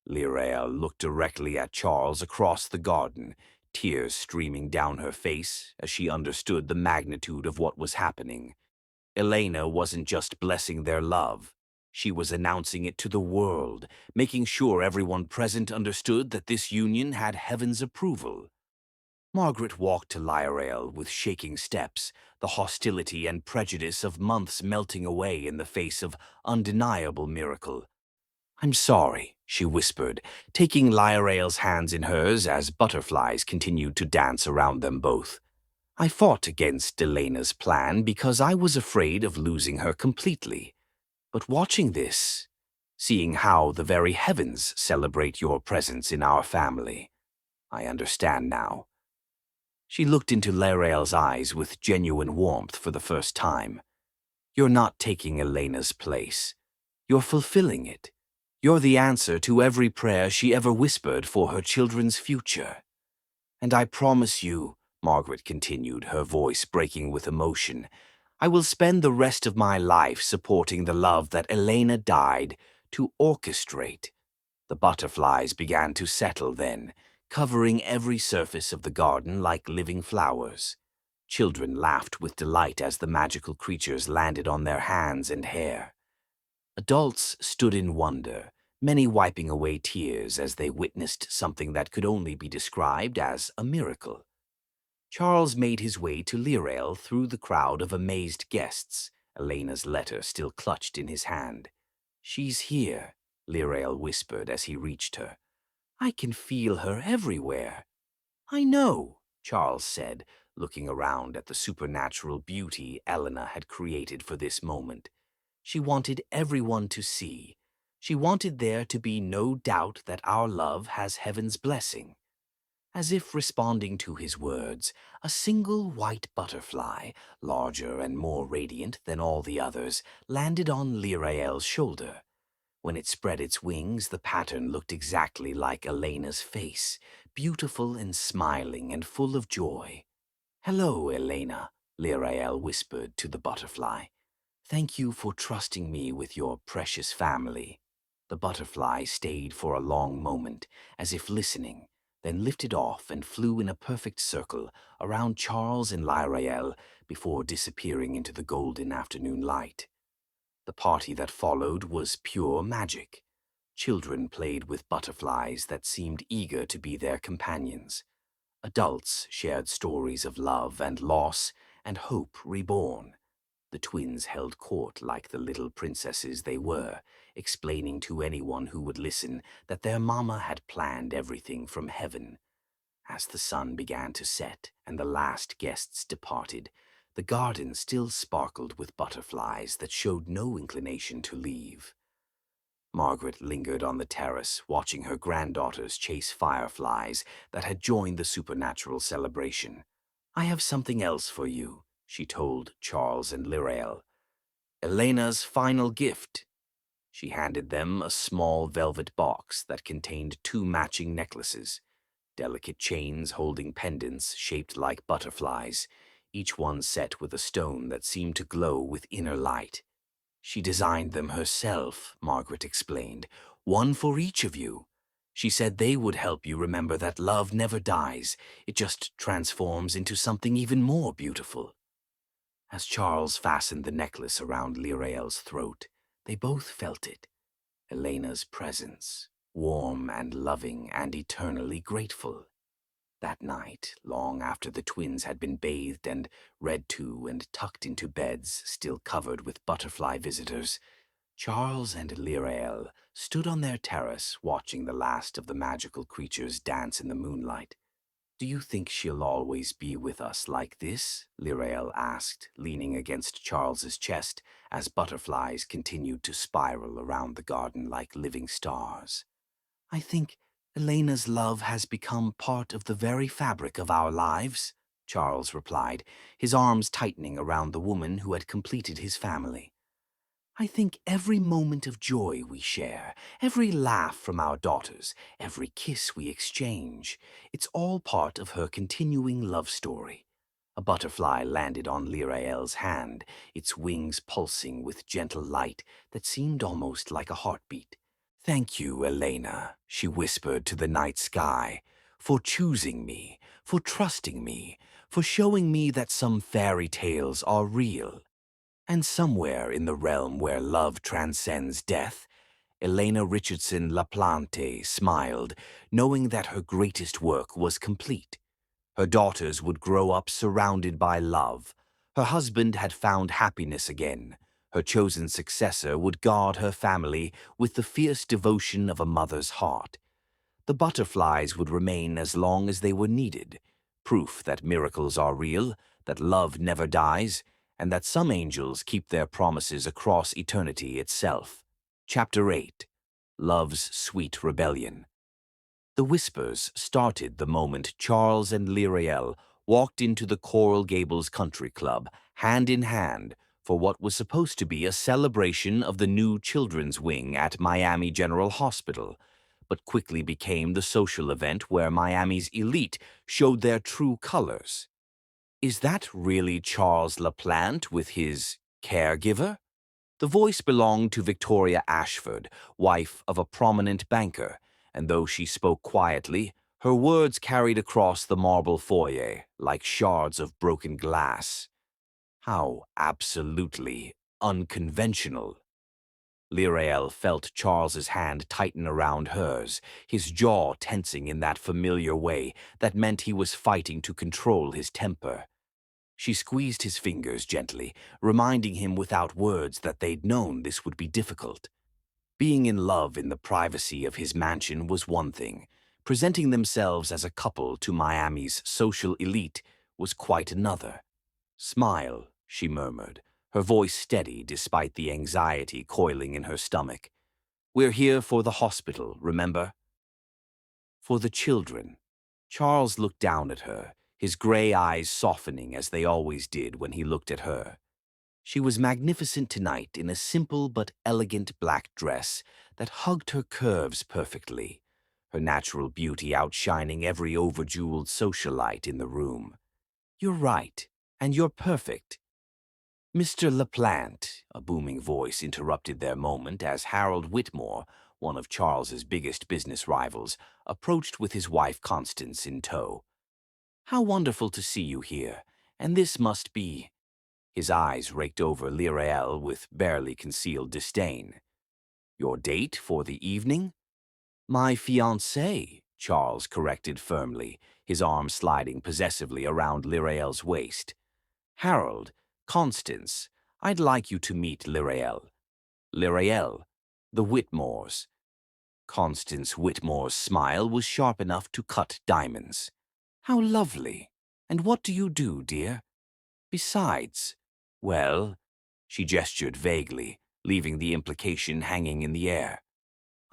Lirael looked directly at Charles across the garden, tears streaming down her face as she understood the magnitude of what was happening. Elena wasn't just blessing their love. She was announcing it to the world, making sure everyone present understood that this union had heaven's approval. Margaret walked to Lirael with shaking steps, the hostility and prejudice of months melting away in the face of undeniable miracle. "I'm sorry," she whispered, taking Lirael's hands in hers as butterflies continued to dance around them both. "I fought against Elena's plan because I was afraid of losing her completely. But watching this, seeing how the very heavens celebrate your presence in our family, I understand now." She looked into Lirael's eyes with genuine warmth for the first time. "You're not taking Elena's place. You're fulfilling it. You're the answer to every prayer she ever whispered for her children's future. And I promise you," Margaret continued, her voice breaking with emotion, "I will spend the rest of my life supporting the love that Elena died to orchestrate." The butterflies began to settle then, covering every surface of the garden like living flowers. Children laughed with delight as the magical creatures landed on their hands and hair. Adults stood in wonder, many wiping away tears as they witnessed something that could only be described as a miracle. Charles made his way to Lirael through the crowd of amazed guests, Elena's letter still clutched in his hand. "She's here," Lirael whispered as he reached her. "I can feel her everywhere." "I know," Charles said, looking around at the supernatural beauty Elena had created for this moment. She wanted everyone to see. She wanted there to be no doubt that our love has heaven's blessing. As if responding to his words, a single white butterfly, larger and more radiant than all the others, landed on Lirael's shoulder. When it spread its wings, the pattern looked exactly like Elena's face, beautiful and smiling and full of joy. "Hello, Elena," Lirael whispered to the butterfly. "Thank you for trusting me with your precious family." The butterfly stayed for a long moment, as if listening, then lifted off and flew in a perfect circle around Charles and Lirael before disappearing into the golden afternoon light. The party that followed was pure magic. Children played with butterflies that seemed eager to be their companions. Adults shared stories of love and loss and hope reborn. The twins held court like the little princesses they were, explaining to anyone who would listen that their mama had planned everything from heaven. As the sun began to set and the last guests departed, the garden still sparkled with butterflies that showed no inclination to leave. Margaret lingered on the terrace, watching her granddaughters chase fireflies that had joined the supernatural celebration. "I have something else for you," she told Charles and Lirael. "Elena's final gift." She handed them a small velvet box that contained two matching necklaces, delicate chains holding pendants shaped like butterflies, each one set with a stone that seemed to glow with inner light. "She designed them herself," Margaret explained, "one for each of you. She said they would help you remember that love never dies, it just transforms into something even more beautiful." As Charles fastened the necklace around Lirael's throat, they both felt it. Elena's presence, warm and loving and eternally grateful. That night, long after the twins had been bathed and read to and tucked into beds still covered with butterfly visitors, Charles and Lirael stood on their terrace watching the last of the magical creatures dance in the moonlight. "Do you think she'll always be with us like this?" Lirael asked, leaning against Charles's chest as butterflies continued to spiral around the garden like living stars. "I think Elena's love has become part of the very fabric of our lives," Charles replied, his arms tightening around the woman who had completed his family. "I think every moment of joy we share, every laugh from our daughters, every kiss we exchange, it's all part of her continuing love story." A butterfly landed on Lirael's hand, its wings pulsing with gentle light that seemed almost like a heartbeat. "Thank you, Elena," she whispered to the night sky, "for choosing me, for trusting me, for showing me that some fairy tales are real." And somewhere in the realm where love transcends death, Elena Richardson LaPlante smiled, knowing that her greatest work was complete. Her daughters would grow up surrounded by love. Her husband had found happiness again. Her chosen successor would guard her family with the fierce devotion of a mother's heart. The butterflies would remain as long as they were needed, proof that miracles are real, that love never dies, and that some angels keep their promises across eternity itself. Chapter 8. Love's Sweet Rebellion. The whispers started the moment Charles and Lirael walked into the Coral Gables Country Club, hand in hand, for what was supposed to be a celebration of the new children's wing at Miami General Hospital, but quickly became the social event where Miami's elite showed their true colors. "Is that really Charles LaPlante with his caregiver?" The voice belonged to Victoria Ashford, wife of a prominent banker, and though she spoke quietly, her words carried across the marble foyer like shards of broken glass. How absolutely unconventional. Lirael felt Charles's hand tighten around hers, his jaw tensing in that familiar way that meant he was fighting to control his temper. She squeezed his fingers gently, reminding him without words that they'd known this would be difficult. Being in love in the privacy of his mansion was one thing. Presenting themselves as a couple to Miami's social elite was quite another. "Smile," she murmured, her voice steady despite the anxiety coiling in her stomach. "We're here for the hospital, remember?" "For the children." Charles looked down at her, his gray eyes softening as they always did when he looked at her. She was magnificent tonight in a simple but elegant black dress that hugged her curves perfectly, her natural beauty outshining every overjeweled socialite in the room. "You're right, And you're perfect. Mr. LaPlante, a booming voice interrupted their moment as Harold Whitmore, one of Charles's biggest business rivals, approached with his wife Constance in tow. How wonderful to see you here, and this must be— His eyes raked over Lirael with barely concealed disdain. Your date for the evening? My fiancée, Charles corrected firmly, his arm sliding possessively around Lirael's waist. Harold, Constance, I'd like you to meet Lirael. Lirael, the Whitmores. Constance Whitmore's smile was sharp enough to cut diamonds. How lovely. And what do you do, dear? Besides, well, she gestured vaguely, leaving the implication hanging in the air.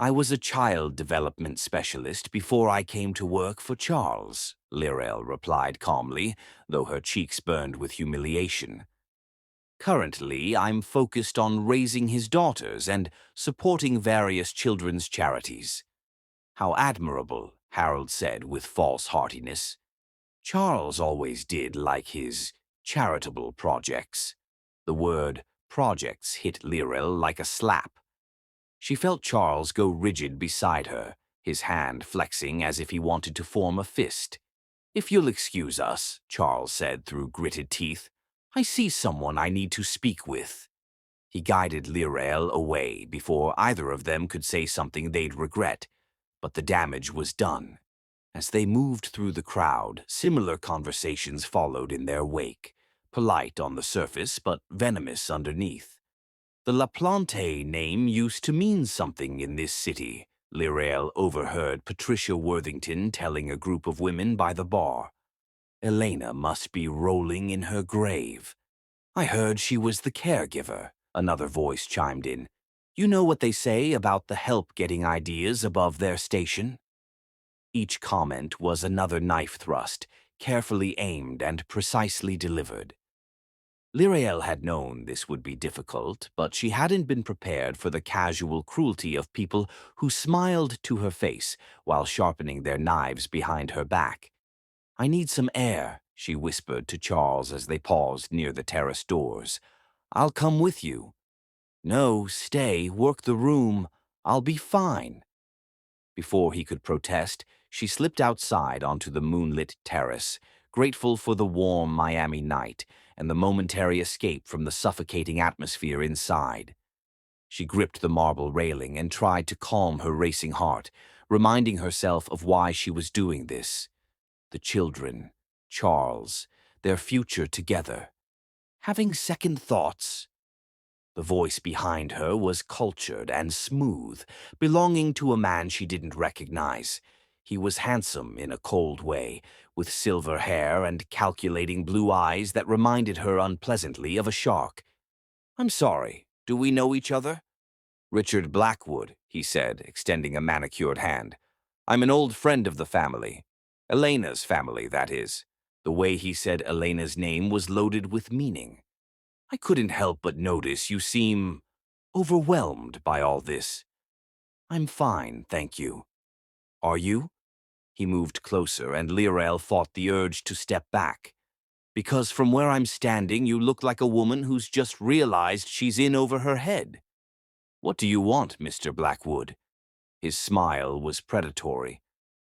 I was a child development specialist before I came to work for Charles, Lirael replied calmly, though her cheeks burned with humiliation. Currently, I'm focused on raising his daughters and supporting various children's charities. How admirable, Harold said with false heartiness. Charles always did like his charitable projects. The word projects hit Lirael like a slap. She felt Charles go rigid beside her, his hand flexing as if he wanted to form a fist. If you'll excuse us, Charles said through gritted teeth, I see someone I need to speak with. He guided Lirael away before either of them could say something they'd regret, but the damage was done. As they moved through the crowd, similar conversations followed in their wake, polite on the surface but venomous underneath. The LaPlante name used to mean something in this city, Lirael overheard Patricia Worthington telling a group of women by the bar. Elena must be rolling in her grave. I heard she was the caregiver, another voice chimed in. You know what they say about the help getting ideas above their station? Each comment was another knife thrust, carefully aimed and precisely delivered. Lirael had known this would be difficult, but she hadn't been prepared for the casual cruelty of people who smiled to her face while sharpening their knives behind her back. I need some air, she whispered to Charles as they paused near the terrace doors. I'll come with you. No, stay, work the room. I'll be fine. Before he could protest, she slipped outside onto the moonlit terrace, grateful for the warm Miami night and the momentary escape from the suffocating atmosphere inside. She gripped the marble railing and tried to calm her racing heart, reminding herself of why she was doing this. The children, Charles, their future together. Having second thoughts. The voice behind her was cultured and smooth, belonging to a man she didn't recognize. He was handsome in a cold way, with silver hair and calculating blue eyes that reminded her unpleasantly of a shark. I'm sorry, do we know each other? Richard Blackwood, he said, extending a manicured hand. I'm an old friend of the family. Elena's family, that is. The way he said Elena's name was loaded with meaning. I couldn't help but notice you seem overwhelmed by all this. I'm fine, thank you. Are you? He moved closer, and Lirael fought the urge to step back. Because from where I'm standing, you look like a woman who's just realized she's in over her head. What do you want, Mr. Blackwood? His smile was predatory.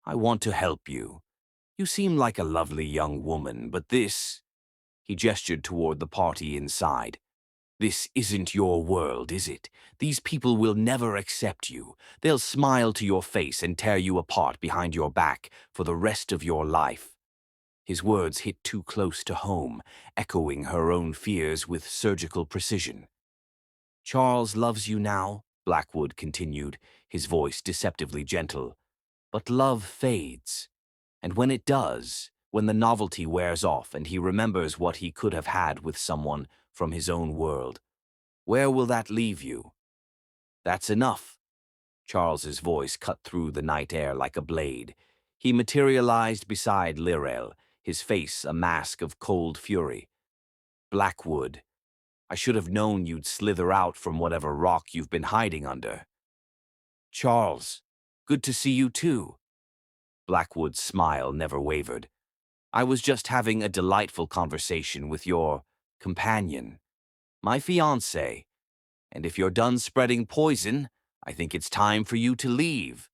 I want to help you. You seem like a lovely young woman, but this— He gestured toward the party inside. This isn't your world, is it? These people will never accept you. They'll smile to your face and tear you apart behind your back for the rest of your life. His words hit too close to home, echoing her own fears with surgical precision. Charles loves you now, Blackwood continued, his voice deceptively gentle. But love fades. And when it does, when the novelty wears off and he remembers what he could have had with someone from his own world, where will that leave you? That's enough. Charles's voice cut through the night air like a blade. He materialized beside Lirael, his face a mask of cold fury. Blackwood, I should have known you'd slither out from whatever rock you've been hiding under. Charles, good to see you too. Blackwood's smile never wavered. I was just having a delightful conversation with your companion, my fiancé, and if you're done spreading poison, I think it's time for you to leave."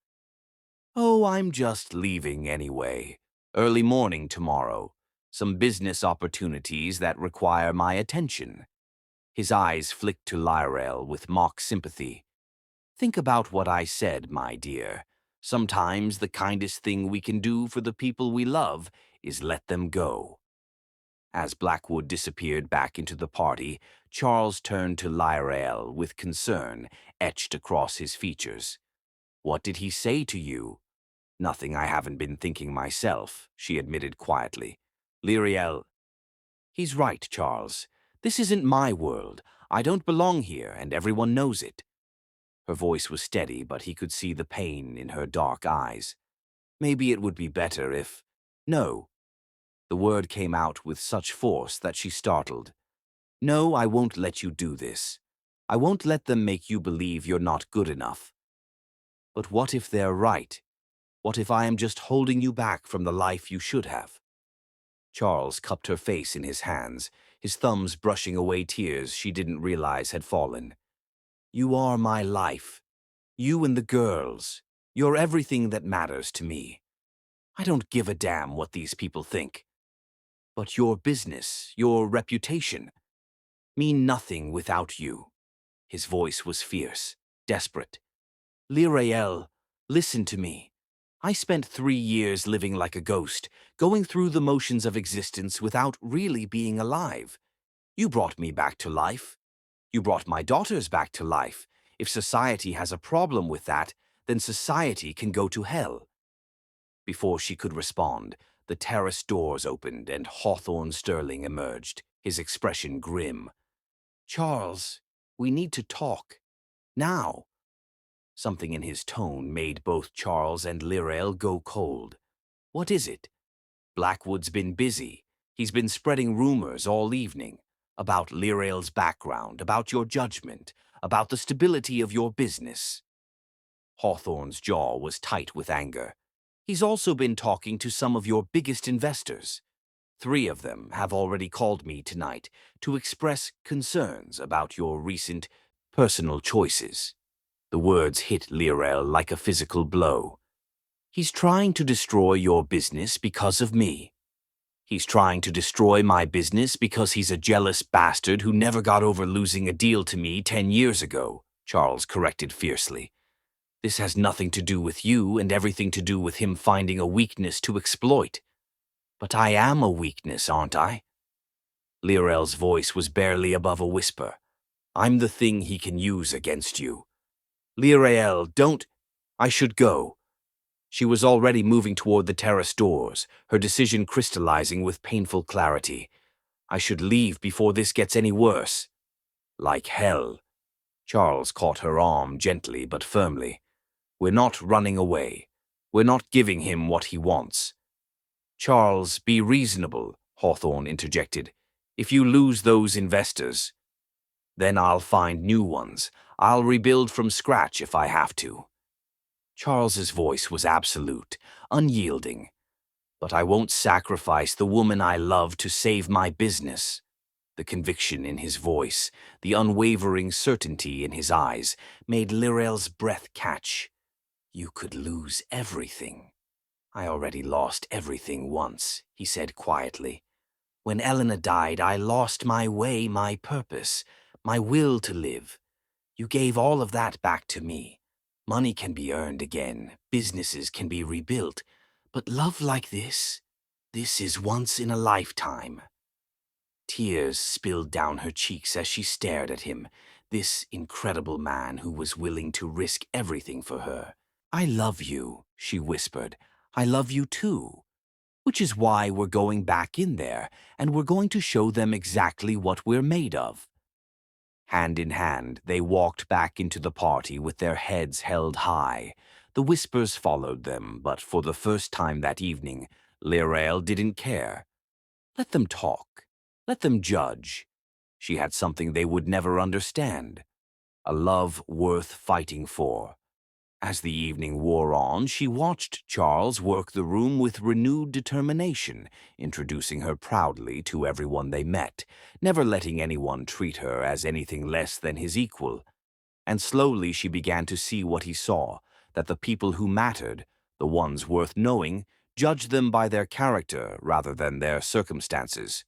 "Oh, I'm just leaving anyway. Early morning tomorrow. Some business opportunities that require my attention." His eyes flicked to Lyrel with mock sympathy. "Think about what I said, my dear. Sometimes the kindest thing we can do for the people we love is let them go." As Blackwood disappeared back into the party, Charles turned to Lyrel with concern etched across his features. "What did he say to you?" "Nothing I haven't been thinking myself," she admitted quietly. Lyriel, "He's right, Charles. This isn't my world. I don't belong here, and everyone knows it." Her voice was steady, but he could see the pain in her dark eyes. "Maybe it would be better if—" "No." The word came out with such force that she startled. "No, I won't let you do this. I won't let them make you believe you're not good enough." "But what if they're right? What if I am just holding you back from the life you should have?" Charles cupped her face in his hands, his thumbs brushing away tears she didn't realize had fallen. "You are my life. You and the girls. You're everything that matters to me. I don't give a damn what these people think. But your business, your reputation, mean nothing without you." His voice was fierce, desperate. "Lyrael, listen to me. I spent 3 years living like a ghost, going through the motions of existence without really being alive. You brought me back to life. You brought my daughters back to life. If society has a problem with that, then society can go to hell." Before she could respond, the terrace doors opened and Hawthorne Sterling emerged, his expression grim. "Charles, we need to talk. Now." Something in his tone made both Charles and Lyrael go cold. "What is it?" "Blackwood's been busy. He's been spreading rumors all evening. About Lyrael's background, about your judgment, about the stability of your business." Hawthorne's jaw was tight with anger. "He's also been talking to some of your biggest investors. 3 of them have already called me tonight to express concerns about your recent personal choices." The words hit Lyrael like a physical blow. "He's trying to destroy your business because of me. He's trying to destroy my business because he's a jealous bastard who never got over losing a deal to me 10 years ago," Charles corrected fiercely. "This has nothing to do with you and everything to do with him finding a weakness to exploit." "But I am a weakness, aren't I?" Lyrael's voice was barely above a whisper. "I'm the thing he can use against you." "Lyrael, don't—" "I should go." She was already moving toward the terrace doors, her decision crystallizing with painful clarity. "I should leave before this gets any worse." "Like hell." Charles caught her arm gently but firmly. "We're not running away. We're not giving him what he wants." "Charles, be reasonable," Hawthorne interjected. "If you lose those investors, then I'll find new ones. I'll rebuild from scratch if I have to." Charles's voice was absolute, unyielding. "But I won't sacrifice the woman I love to save my business." The conviction in his voice, the unwavering certainty in his eyes, made Lyrael's breath catch. "You could lose everything." "I already lost everything once," he said quietly. "When Elena died, I lost my way, my purpose, my will to live. You gave all of that back to me. Money can be earned again, businesses can be rebuilt, but love like this is once in a lifetime." Tears spilled down her cheeks as she stared at him, this incredible man who was willing to risk everything for her. "I love you," she whispered. "I love you too. Which is why we're going back in there, and we're going to show them exactly what we're made of." Hand in hand, they walked back into the party with their heads held high. The whispers followed them, but for the first time that evening, Lyrael didn't care. Let them talk. Let them judge. She had something they would never understand. A love worth fighting for. As the evening wore on, she watched Charles work the room with renewed determination, introducing her proudly to everyone they met, never letting anyone treat her as anything less than his equal. And slowly she began to see what he saw, that the people who mattered, the ones worth knowing, judged them by their character rather than their circumstances.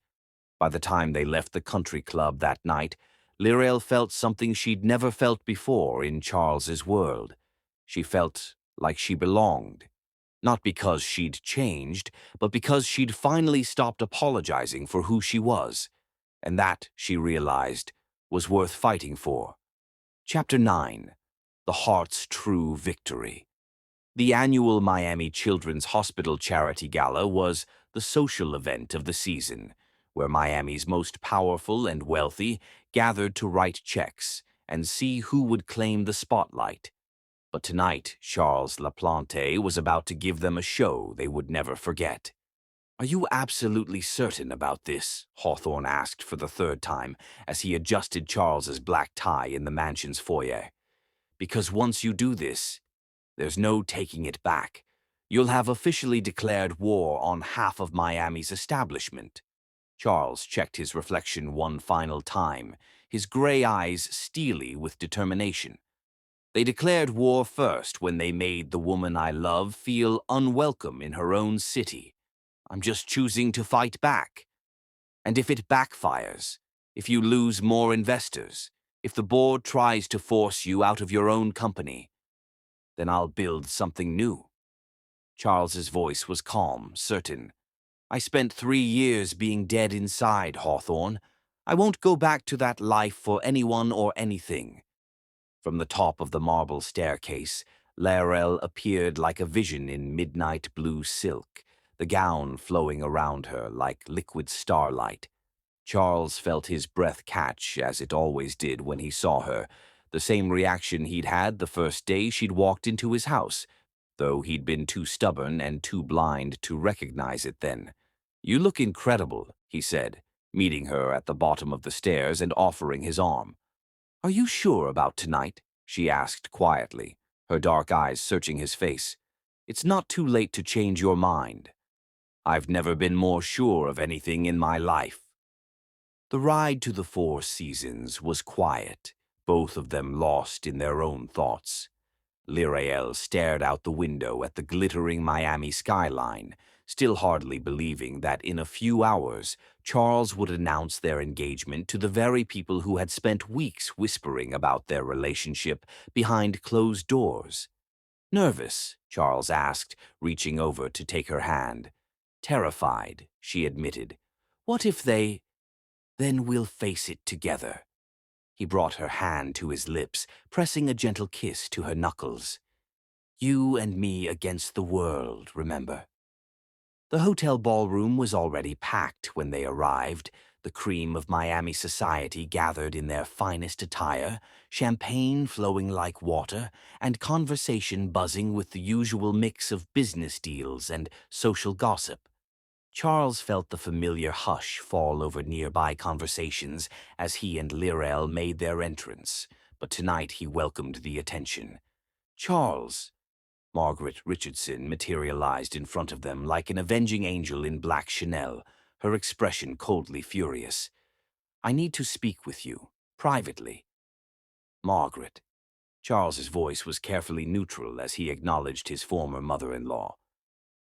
By the time they left the country club that night, Lirael felt something she'd never felt before in Charles's world. She felt like she belonged. Not because she'd changed, but because she'd finally stopped apologizing for who she was. And that, she realized, was worth fighting for. Chapter 9. The Heart's True Victory. The annual Miami Children's Hospital Charity Gala was the social event of the season, where Miami's most powerful and wealthy gathered to write checks and see who would claim the spotlight. But tonight, Charles LaPlante was about to give them a show they would never forget. "Are you absolutely certain about this?" Hawthorne asked for the third time as he adjusted Charles's black tie in the mansion's foyer. "Because once you do this, there's no taking it back. You'll have officially declared war on half of Miami's establishment." Charles checked his reflection one final time, his gray eyes steely with determination. "They declared war first when they made the woman I love feel unwelcome in her own city. I'm just choosing to fight back. And if it backfires, if you lose more investors, if the board tries to force you out of your own company, then I'll build something new." Charles's voice was calm, certain. "I spent 3 years being dead inside, Hawthorne. I won't go back to that life for anyone or anything." From the top of the marble staircase, Lirael appeared like a vision in midnight blue silk, the gown flowing around her like liquid starlight. Charles felt his breath catch, as it always did when he saw her, the same reaction he'd had the first day she'd walked into his house, though he'd been too stubborn and too blind to recognize it then. "You look incredible," he said, meeting her at the bottom of the stairs and offering his arm. "Are you sure about tonight?" she asked quietly, her dark eyes searching his face. "It's not too late to change your mind." "I've never been more sure of anything in my life." The ride to the Four Seasons was quiet, both of them lost in their own thoughts. Lirael stared out the window at the glittering Miami skyline, still hardly believing that in a few hours Charles would announce their engagement to the very people who had spent weeks whispering about their relationship behind closed doors. "Nervous?" Charles asked, reaching over to take her hand. "Terrified," she admitted. "What if they—" "Then we'll face it together." He brought her hand to his lips, pressing a gentle kiss to her knuckles. "You and me against the world, remember?" The hotel ballroom was already packed when they arrived, the cream of Miami society gathered in their finest attire, champagne flowing like water, and conversation buzzing with the usual mix of business deals and social gossip. Charles felt the familiar hush fall over nearby conversations as he and Lirael made their entrance, but tonight he welcomed the attention. "Charles!" Margaret Richardson materialized in front of them like an avenging angel in black Chanel, her expression coldly furious. "I need to speak with you, privately." "Margaret." Charles's voice was carefully neutral as he acknowledged his former mother-in-law.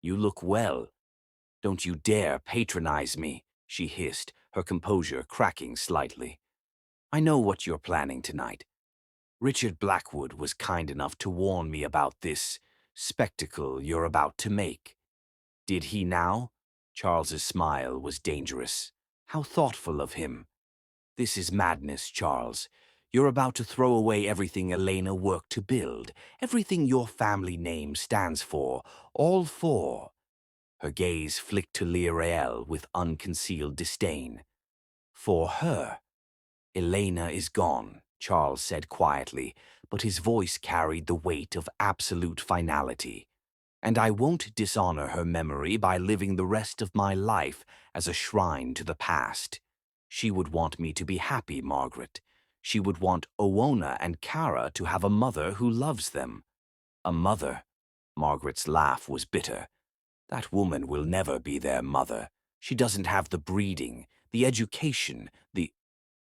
"You look well. Don't you dare patronize me," she hissed, her composure cracking slightly. "I know what you're planning tonight. Richard Blackwood was kind enough to warn me about this spectacle you're about to make." "Did he now?" Charles's smile was dangerous. "How thoughtful of him." "This is madness, Charles. You're about to throw away everything Elena worked to build, everything your family name stands for, all for—" Her gaze flicked to Lirael with unconcealed disdain. "For her." "Elena is gone," Charles said quietly, but his voice carried the weight of absolute finality. "And I won't dishonor her memory by living the rest of my life as a shrine to the past. She would want me to be happy, Margaret. She would want Owona and Kara to have a mother who loves them." A mother? Margaret's laugh was bitter. That woman will never be their mother. She doesn't have the breeding, the education, the—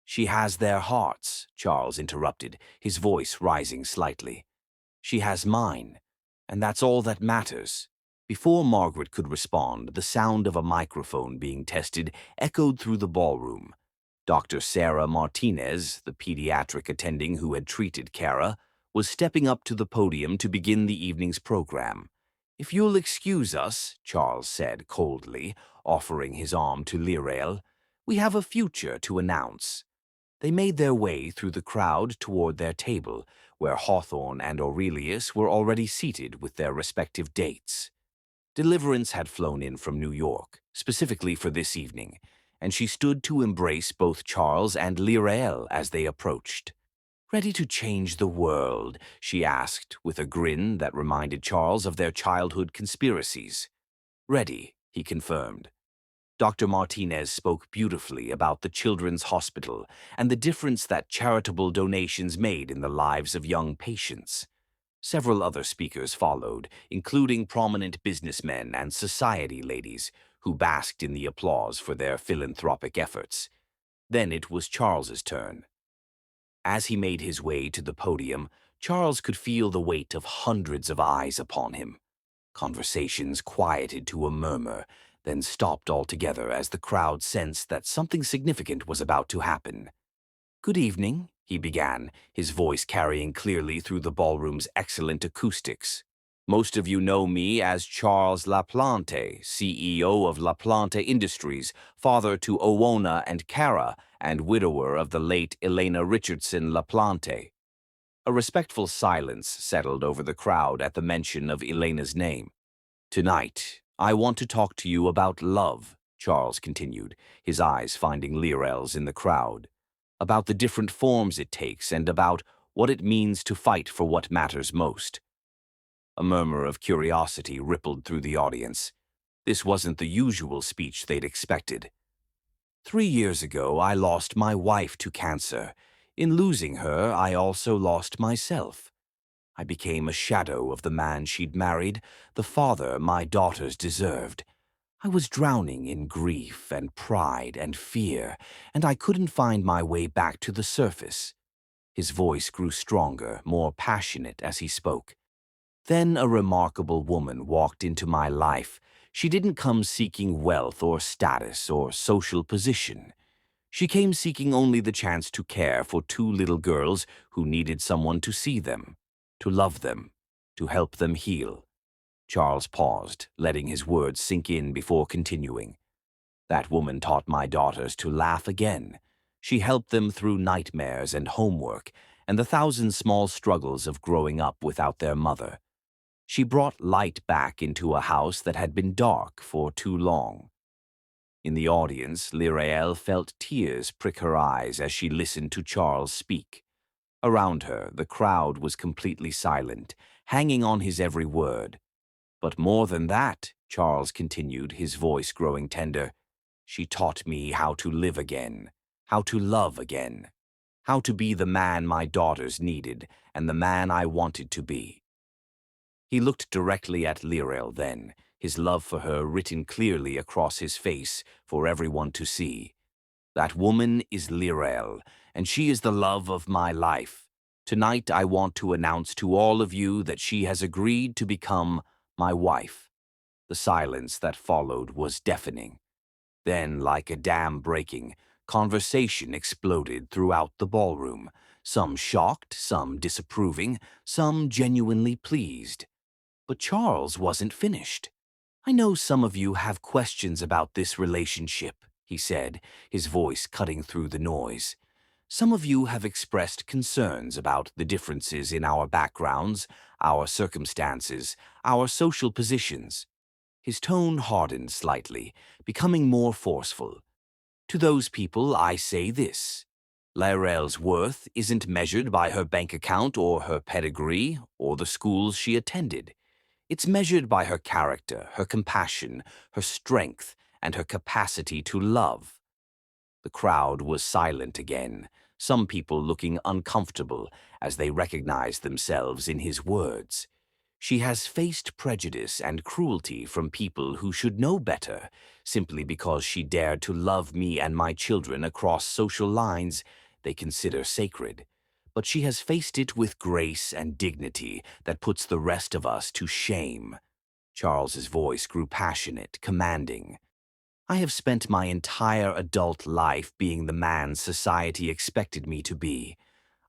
She has their hearts, Charles interrupted, his voice rising slightly. She has mine, and that's all that matters. Before Margaret could respond, the sound of a microphone being tested echoed through the ballroom. Dr. Sarah Martinez, the pediatric attending who had treated Kara, was stepping up to the podium to begin the evening's program. "If you'll excuse us," Charles said coldly, offering his arm to Lirael, "we have a future to announce." They made their way through the crowd toward their table, where Hawthorne and Aurelius were already seated with their respective dates. Deliverance had flown in from New York, specifically for this evening, and she stood to embrace both Charles and Lirael as they approached. "Ready to change the world?" she asked, with a grin that reminded Charles of their childhood conspiracies. "Ready," he confirmed. Dr. Martinez spoke beautifully about the Children's Hospital and the difference that charitable donations made in the lives of young patients. Several other speakers followed, including prominent businessmen and society ladies who basked in the applause for their philanthropic efforts. Then it was Charles's turn. As he made his way to the podium, Charles could feel the weight of hundreds of eyes upon him. Conversations quieted to a murmur, then stopped altogether as the crowd sensed that something significant was about to happen. "Good evening," he began, his voice carrying clearly through the ballroom's excellent acoustics. "Most of you know me as Charles LaPlante, CEO of LaPlante Industries, father to Owona and Kara, and widower of the late Elena Richardson LaPlante." A respectful silence settled over the crowd at the mention of Elena's name. "Tonight, I want to talk to you about love," Charles continued, his eyes finding Lirael's in the crowd. "About the different forms it takes and about what it means to fight for what matters most." A murmur of curiosity rippled through the audience. This wasn't the usual speech they'd expected. "3 years ago, I lost my wife to cancer. In losing her, I also lost myself. I became a shadow of the man she'd married, the father my daughters deserved. I was drowning in grief and pride and fear, and I couldn't find my way back to the surface." His voice grew stronger, more passionate as he spoke. "Then a remarkable woman walked into my life. She didn't come seeking wealth or status or social position. She came seeking only the chance to care for 2 little girls who needed someone to see them, to love them, to help them heal." Charles paused, letting his words sink in before continuing. "That woman taught my daughters to laugh again. She helped them through nightmares and homework and the 1,000 small struggles of growing up without their mother. She brought light back into a house that had been dark for too long." In the audience, Lirael felt tears prick her eyes as she listened to Charles speak. Around her, the crowd was completely silent, hanging on his every word. "But more than that," Charles continued, his voice growing tender, "she taught me how to live again, how to love again, how to be the man my daughters needed and the man I wanted to be." He looked directly at Lirael then, his love for her written clearly across his face for everyone to see. "That woman is Lirael, and she is the love of my life. Tonight I want to announce to all of you that she has agreed to become my wife." The silence that followed was deafening. Then, like a dam breaking, conversation exploded throughout the ballroom, some shocked, some disapproving, some genuinely pleased. But Charles wasn't finished. "I know some of you have questions about this relationship," he said, his voice cutting through the noise. "Some of you have expressed concerns about the differences in our backgrounds, our circumstances, our social positions." His tone hardened slightly, becoming more forceful. "To those people, I say this. Lirael's worth isn't measured by her bank account or her pedigree or the schools she attended. It's measured by her character, her compassion, her strength, and her capacity to love." The crowd was silent again, some people looking uncomfortable as they recognized themselves in his words. She has faced prejudice and cruelty from people who should know better, simply because she dared to love me and my children across social lines they consider sacred. But she has faced it with grace and dignity that puts the rest of us to shame. Charles's voice grew passionate, commanding. I have spent my entire adult life being the man society expected me to be.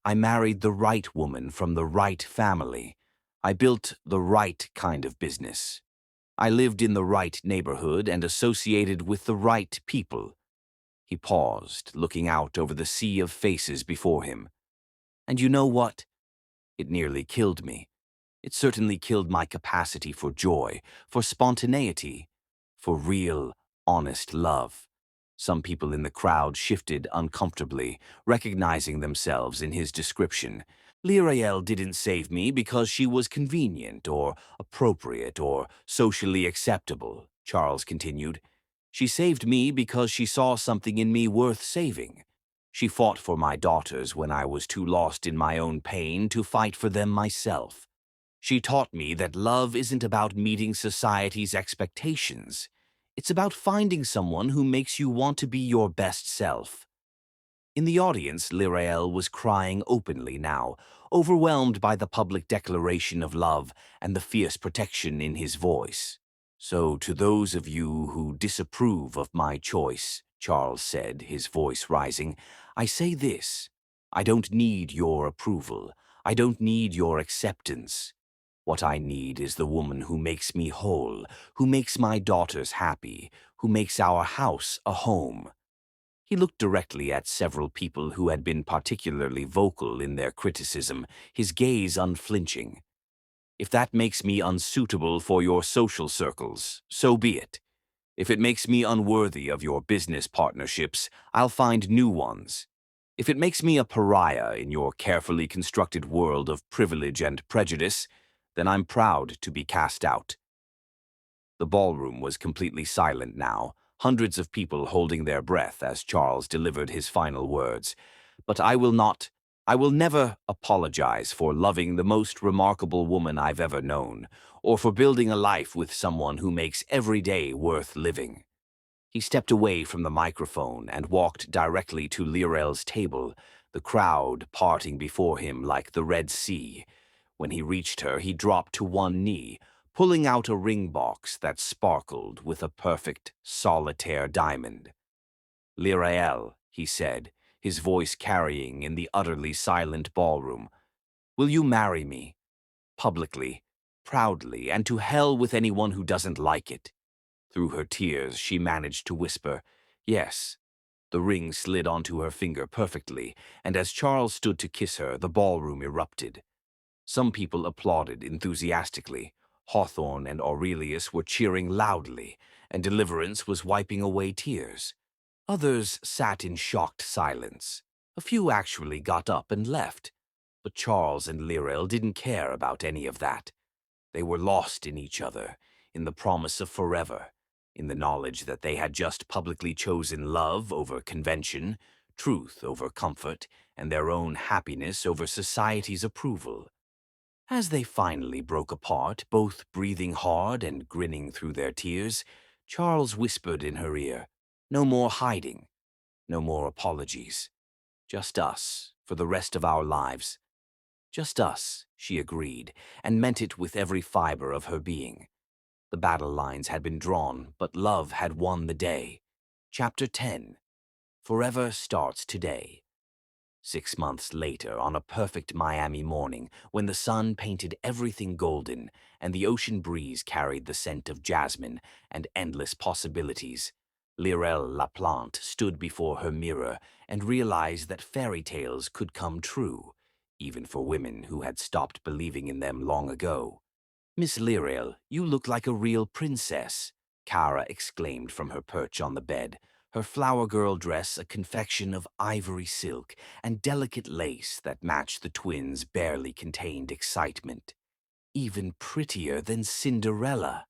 I married the right woman from the right family. I built the right kind of business. I lived in the right neighborhood and associated with the right people. He paused, looking out over the sea of faces before him. And you know what? It nearly killed me. It certainly killed my capacity for joy, for spontaneity, for real, honest love. Some people in the crowd shifted uncomfortably, recognizing themselves in his description. Lirael didn't save me because she was convenient or appropriate or socially acceptable, Charles continued. She saved me because she saw something in me worth saving. She fought for my daughters when I was too lost in my own pain to fight for them myself. She taught me that love isn't about meeting society's expectations. It's about finding someone who makes you want to be your best self. In the audience, Lirael was crying openly now, overwhelmed by the public declaration of love and the fierce protection in his voice. So to those of you who disapprove of my choice, Charles said, his voice rising, I say this. I don't need your approval. I don't need your acceptance. What I need is the woman who makes me whole, who makes my daughters happy, who makes our house a home. He looked directly at several people who had been particularly vocal in their criticism, his gaze unflinching. If that makes me unsuitable for your social circles, so be it. If it makes me unworthy of your business partnerships, I'll find new ones. If it makes me a pariah in your carefully constructed world of privilege and prejudice, then I'm proud to be cast out. The ballroom was completely silent now, hundreds of people holding their breath as Charles delivered his final words. But I will never apologize for loving the most remarkable woman I've ever known, or for building a life with someone who makes every day worth living. He stepped away from the microphone and walked directly to Lirael's table, the crowd parting before him like the Red Sea. When he reached her, he dropped to one knee, pulling out a ring box that sparkled with a perfect solitaire diamond. Lirael, he said, his voice carrying in the utterly silent ballroom, will you marry me? Publicly, proudly, and to hell with anyone who doesn't like it. Through her tears, she managed to whisper, yes. The ring slid onto her finger perfectly, and as Charles stood to kiss her, the ballroom erupted. Some people applauded enthusiastically. Hawthorne and Aurelius were cheering loudly, and Deliverance was wiping away tears. Others sat in shocked silence. A few actually got up and left. But Charles and Lirael didn't care about any of that. They were lost in each other, in the promise of forever, in the knowledge that they had just publicly chosen love over convention, truth over comfort, and their own happiness over society's approval. As they finally broke apart, both breathing hard and grinning through their tears, Charles whispered in her ear, no more hiding, no more apologies. Just us, for the rest of our lives. Just us, she agreed, and meant it with every fiber of her being. The battle lines had been drawn, but love had won the day. Chapter 10. Forever starts today. 6 months later, on a perfect Miami morning, when the sun painted everything golden and the ocean breeze carried the scent of jasmine and endless possibilities, Lirael LaPlante stood before her mirror and realized that fairy tales could come true, even for women who had stopped believing in them long ago. Miss Lirael, you look like a real princess, Kara exclaimed from her perch on the bed, her flower girl dress a confection of ivory silk and delicate lace that matched the twins' barely contained excitement. Even prettier than Cinderella.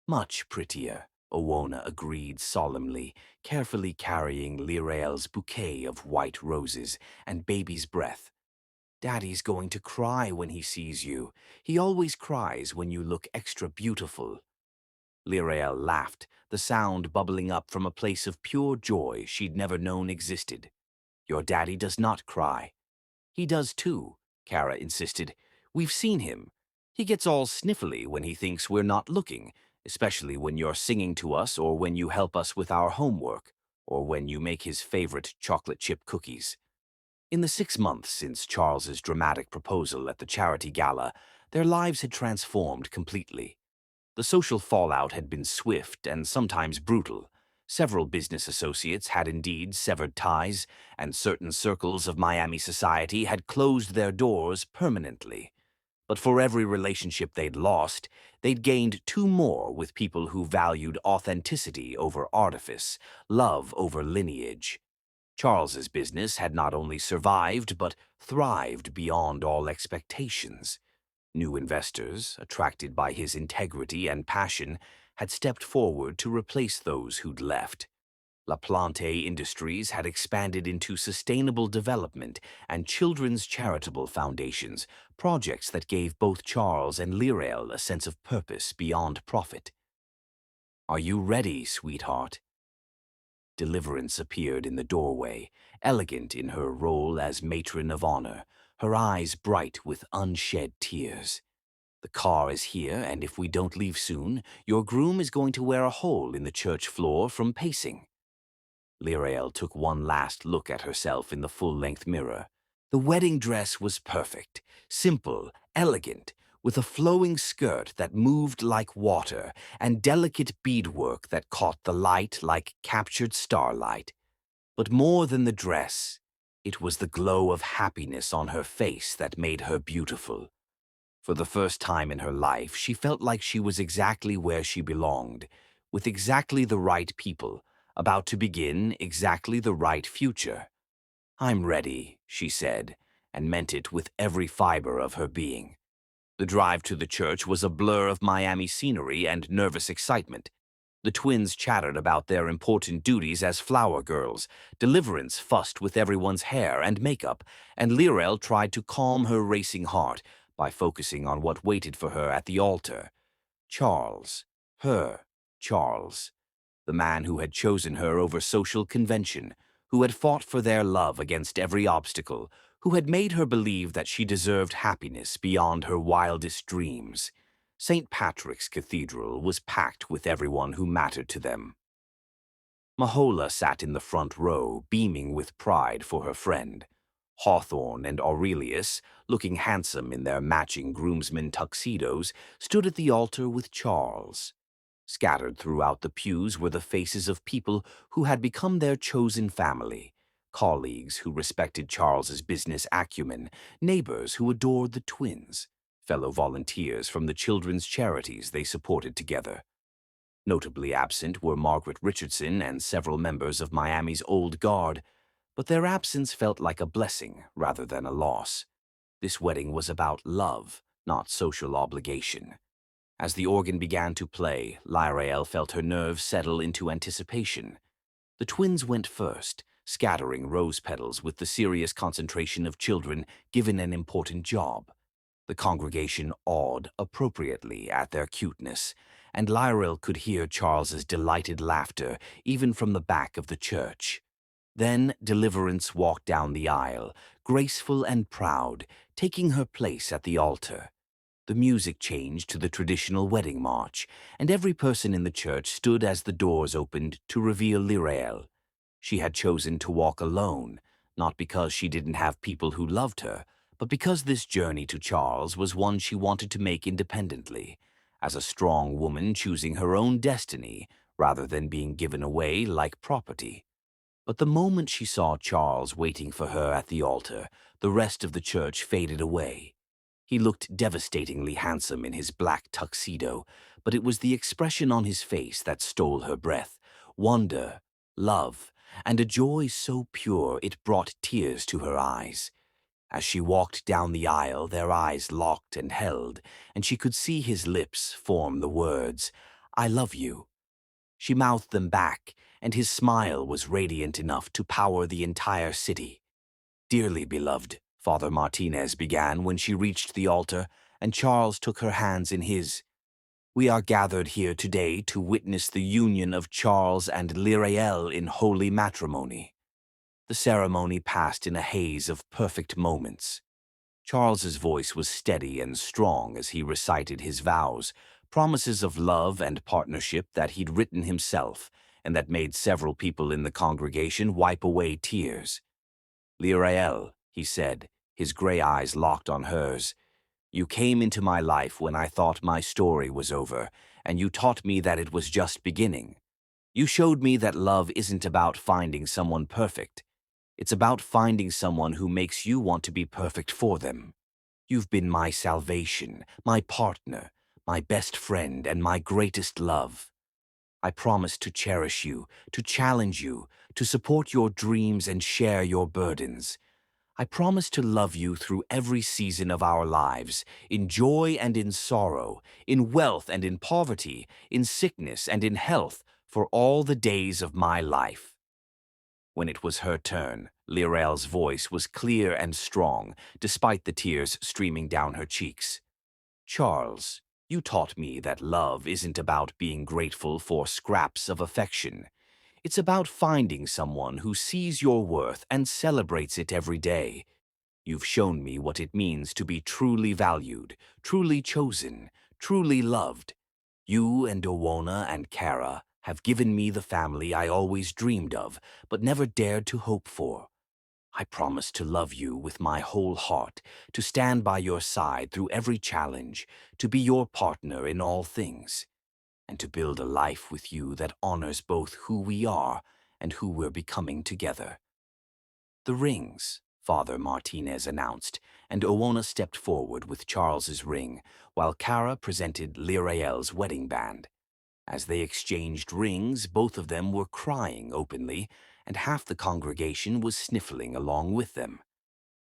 Much prettier, Owona agreed solemnly, carefully carrying Lirael's bouquet of white roses and baby's breath. Daddy's going to cry when he sees you. He always cries when you look extra beautiful. Lirael laughed, the sound bubbling up from a place of pure joy she'd never known existed. Your daddy does not cry. He does too, Kara insisted. We've seen him. He gets all sniffly when he thinks we're not looking, especially when you're singing to us or when you help us with our homework, or when you make his favorite chocolate chip cookies. In the 6 months since Charles's dramatic proposal at the charity gala, their lives had transformed completely. The social fallout had been swift and sometimes brutal. Several business associates had indeed severed ties, and certain circles of Miami society had closed their doors permanently. But for every relationship they'd lost, they'd gained two more with people who valued authenticity over artifice, love over lineage. Charles's business had not only survived but thrived beyond all expectations. New investors, attracted by his integrity and passion, had stepped forward to replace those who'd left. La Plante Industries had expanded into sustainable development and children's charitable foundations, projects that gave both Charles and Lirael a sense of purpose beyond profit. Are you ready, sweetheart? Deliverance appeared in the doorway, elegant in her role as matron of honor, her eyes bright with unshed tears. The car is here, and if we don't leave soon, your groom is going to wear a hole in the church floor from pacing. Lirael took one last look at herself in the full-length mirror. The wedding dress was perfect, simple, elegant, with a flowing skirt that moved like water and delicate beadwork that caught the light like captured starlight. But more than the dress, it was the glow of happiness on her face that made her beautiful. For the first time in her life, she felt like she was exactly where she belonged, with exactly the right people, about to begin exactly the right future. I'm ready, she said, and meant it with every fiber of her being. The drive to the church was a blur of Miami scenery and nervous excitement. The twins chattered about their important duties as flower girls. Deliverance fussed with everyone's hair and makeup, and Lirael tried to calm her racing heart by focusing on what waited for her at the altar. Charles, her Charles, the man who had chosen her over social convention, who had fought for their love against every obstacle, who had made her believe that she deserved happiness beyond her wildest dreams. St. Patrick's Cathedral was packed with everyone who mattered to them. Mahola sat in the front row, beaming with pride for her friend. Hawthorne and Aurelius, looking handsome in their matching groomsmen tuxedos, stood at the altar with Charles. Scattered throughout the pews were the faces of people who had become their chosen family, colleagues who respected Charles's business acumen, neighbors who adored the twins, fellow volunteers from the children's charities they supported together. Notably absent were Margaret Richardson and several members of Miami's Old Guard, but their absence felt like a blessing rather than a loss. This wedding was about love, not social obligation. As the organ began to play, Lirael felt her nerves settle into anticipation. The twins went first, scattering rose petals with the serious concentration of children given an important job. The congregation awed appropriately at their cuteness, and Lirael could hear Charles's delighted laughter even from the back of the church. Then Deliverance walked down the aisle, graceful and proud, taking her place at the altar. The music changed to the traditional wedding march, and every person in the church stood as the doors opened to reveal Lirael. She had chosen to walk alone, not because she didn't have people who loved her, but because this journey to Charles was one she wanted to make independently, as a strong woman choosing her own destiny rather than being given away like property. But the moment she saw Charles waiting for her at the altar, the rest of the church faded away. He looked devastatingly handsome in his black tuxedo, but it was the expression on his face that stole her breath, wonder, love, and a joy so pure it brought tears to her eyes. As she walked down the aisle, their eyes locked and held, and she could see his lips form the words, "I love you." She mouthed them back, and his smile was radiant enough to power the entire city. "Dearly beloved," Father Martinez began when she reached the altar and Charles took her hands in his. "We are gathered here today to witness the union of Charles and Lyrael in holy matrimony." The ceremony passed in a haze of perfect moments. Charles's voice was steady and strong as he recited his vows, promises of love and partnership that he'd written himself and that made several people in the congregation wipe away tears. "Lyrael," he said, his gray eyes locked on hers, "you came into my life when I thought my story was over, and you taught me that it was just beginning. You showed me that love isn't about finding someone perfect. It's about finding someone who makes you want to be perfect for them. You've been my salvation, my partner, my best friend, and my greatest love. I promise to cherish you, to challenge you, to support your dreams and share your burdens. I promise to love you through every season of our lives, in joy and in sorrow, in wealth and in poverty, in sickness and in health, for all the days of my life." When it was her turn, Lyrael's voice was clear and strong, despite the tears streaming down her cheeks. "Charles, you taught me that love isn't about being grateful for scraps of affection. It's about finding someone who sees your worth and celebrates it every day. You've shown me what it means to be truly valued, truly chosen, truly loved. You and Owona and Kara have given me the family I always dreamed of, but never dared to hope for. I promise to love you with my whole heart, to stand by your side through every challenge, to be your partner in all things, and to build a life with you that honors both who we are and who we're becoming together." "The rings," Father Martinez announced, and Owona stepped forward with Charles's ring, while Kara presented Lyrael's wedding band. As they exchanged rings, both of them were crying openly, and half the congregation was sniffling along with them.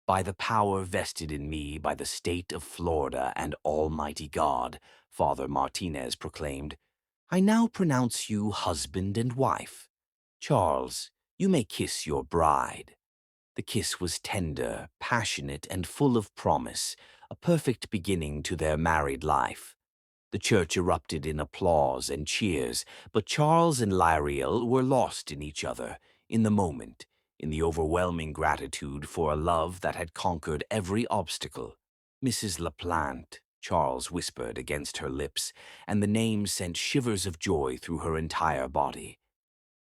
"By the power vested in me by the state of Florida and Almighty God," Father Martinez proclaimed, "I now pronounce you husband and wife. Charles, you may kiss your bride." The kiss was tender, passionate, and full of promise, a perfect beginning to their married life. The church erupted in applause and cheers, but Charles and Lyrael were lost in each other, in the moment, in the overwhelming gratitude for a love that had conquered every obstacle. "Mrs. LaPlante," Charles whispered against her lips, and the name sent shivers of joy through her entire body.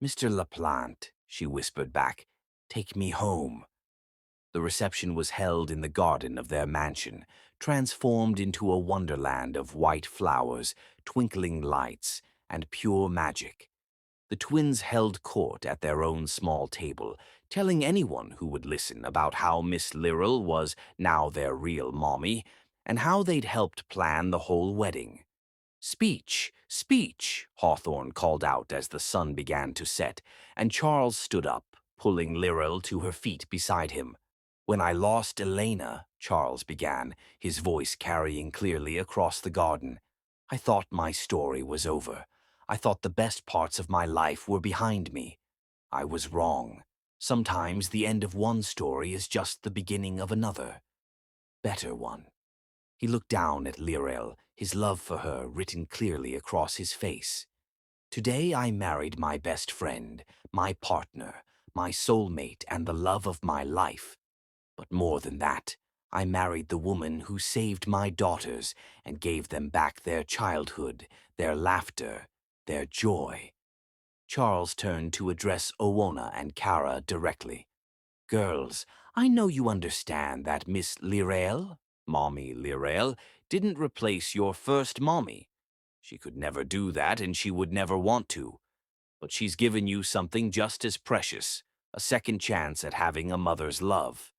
"Mr. LaPlante," she whispered back, "take me home." The reception was held in the garden of their mansion, transformed into a wonderland of white flowers, twinkling lights, and pure magic. The twins held court at their own small table, telling anyone who would listen about how Miss Lyrrell was now their real mommy, and how they'd helped plan the whole wedding. "Speech! Speech!" Hawthorne called out as the sun began to set, and Charles stood up, pulling Lyrrell to her feet beside him. "When I lost Elena," Charles began, his voice carrying clearly across the garden, "I thought my story was over. I thought the best parts of my life were behind me. I was wrong. Sometimes the end of one story is just the beginning of another. Better one." He looked down at Lyrrell, his love for her written clearly across his face. "Today I married my best friend, my partner, my soulmate, and the love of my life. But more than that, I married the woman who saved my daughters and gave them back their childhood, their laughter, their joy." Charles turned to address Owona and Kara directly. "Girls, I know you understand that Miss Lyrrell, Mommy Lyrrell, didn't replace your first mommy. She could never do that and she would never want to. But she's given you something just as precious, a second chance at having a mother's love."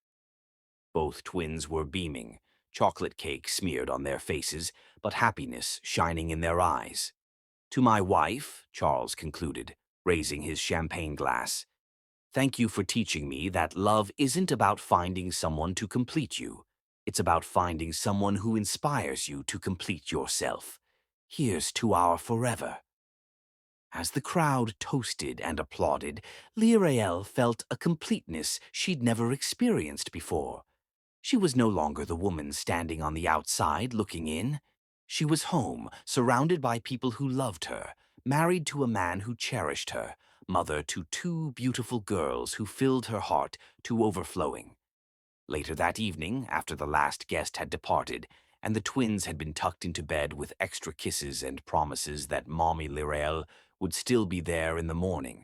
Both twins were beaming, chocolate cake smeared on their faces, but happiness shining in their eyes. "To my wife," Charles concluded, raising his champagne glass, "thank you for teaching me that love isn't about finding someone to complete you. It's about finding someone who inspires you to complete yourself. Here's to our forever." As the crowd toasted and applauded, Lyrael felt a completeness she'd never experienced before. She was no longer the woman standing on the outside looking in. She was home, surrounded by people who loved her, married to a man who cherished her, mother to two beautiful girls who filled her heart to overflowing. Later that evening, after the last guest had departed, and the twins had been tucked into bed with extra kisses and promises that Mommy Lirael would still be there in the morning,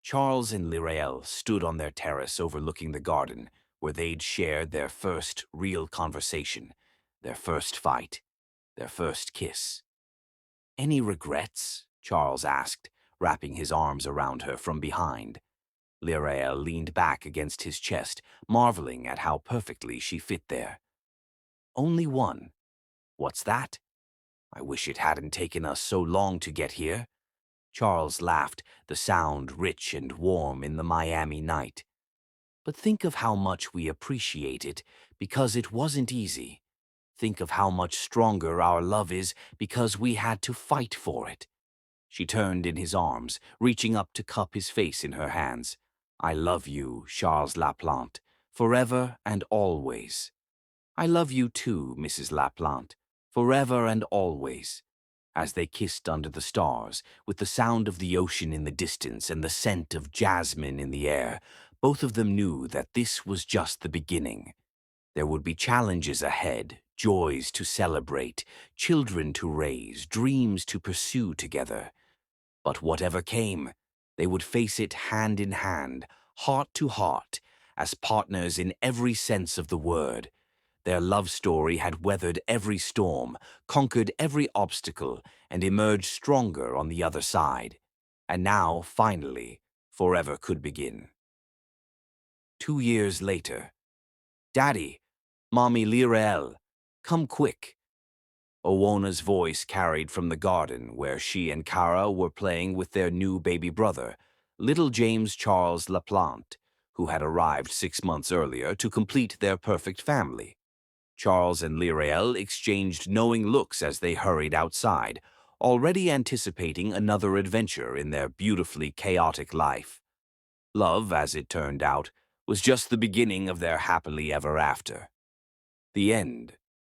Charles and Lirael stood on their terrace overlooking the garden, where they'd shared their first real conversation, their first fight, their first kiss. "Any regrets?" Charles asked, wrapping his arms around her from behind. Lirael leaned back against his chest, marveling at how perfectly she fit there. "Only one." "What's that?" "I wish it hadn't taken us so long to get here." Charles laughed, the sound rich and warm in the Miami night. "But think of how much we appreciate it, because it wasn't easy. Think of how much stronger our love is because we had to fight for it." She turned in his arms, reaching up to cup his face in her hands. "I love you, Charles Laplante, forever and always." "I love you too, Mrs. Laplante, forever and always." As they kissed under the stars, with the sound of the ocean in the distance and the scent of jasmine in the air, both of them knew that this was just the beginning. There would be challenges ahead, joys to celebrate, children to raise, dreams to pursue together. But whatever came, they would face it hand in hand, heart to heart, as partners in every sense of the word. Their love story had weathered every storm, conquered every obstacle, and emerged stronger on the other side. And now, finally, forever could begin. 2 years later. "Daddy, Mommy Lirael, come quick." Owona's voice carried from the garden where she and Cara were playing with their new baby brother, little James Charles Laplante, who had arrived 6 months earlier to complete their perfect family. Charles and Lirael exchanged knowing looks as they hurried outside, already anticipating another adventure in their beautifully chaotic life. Love, as it turned out, was just the beginning of their happily ever after. The end.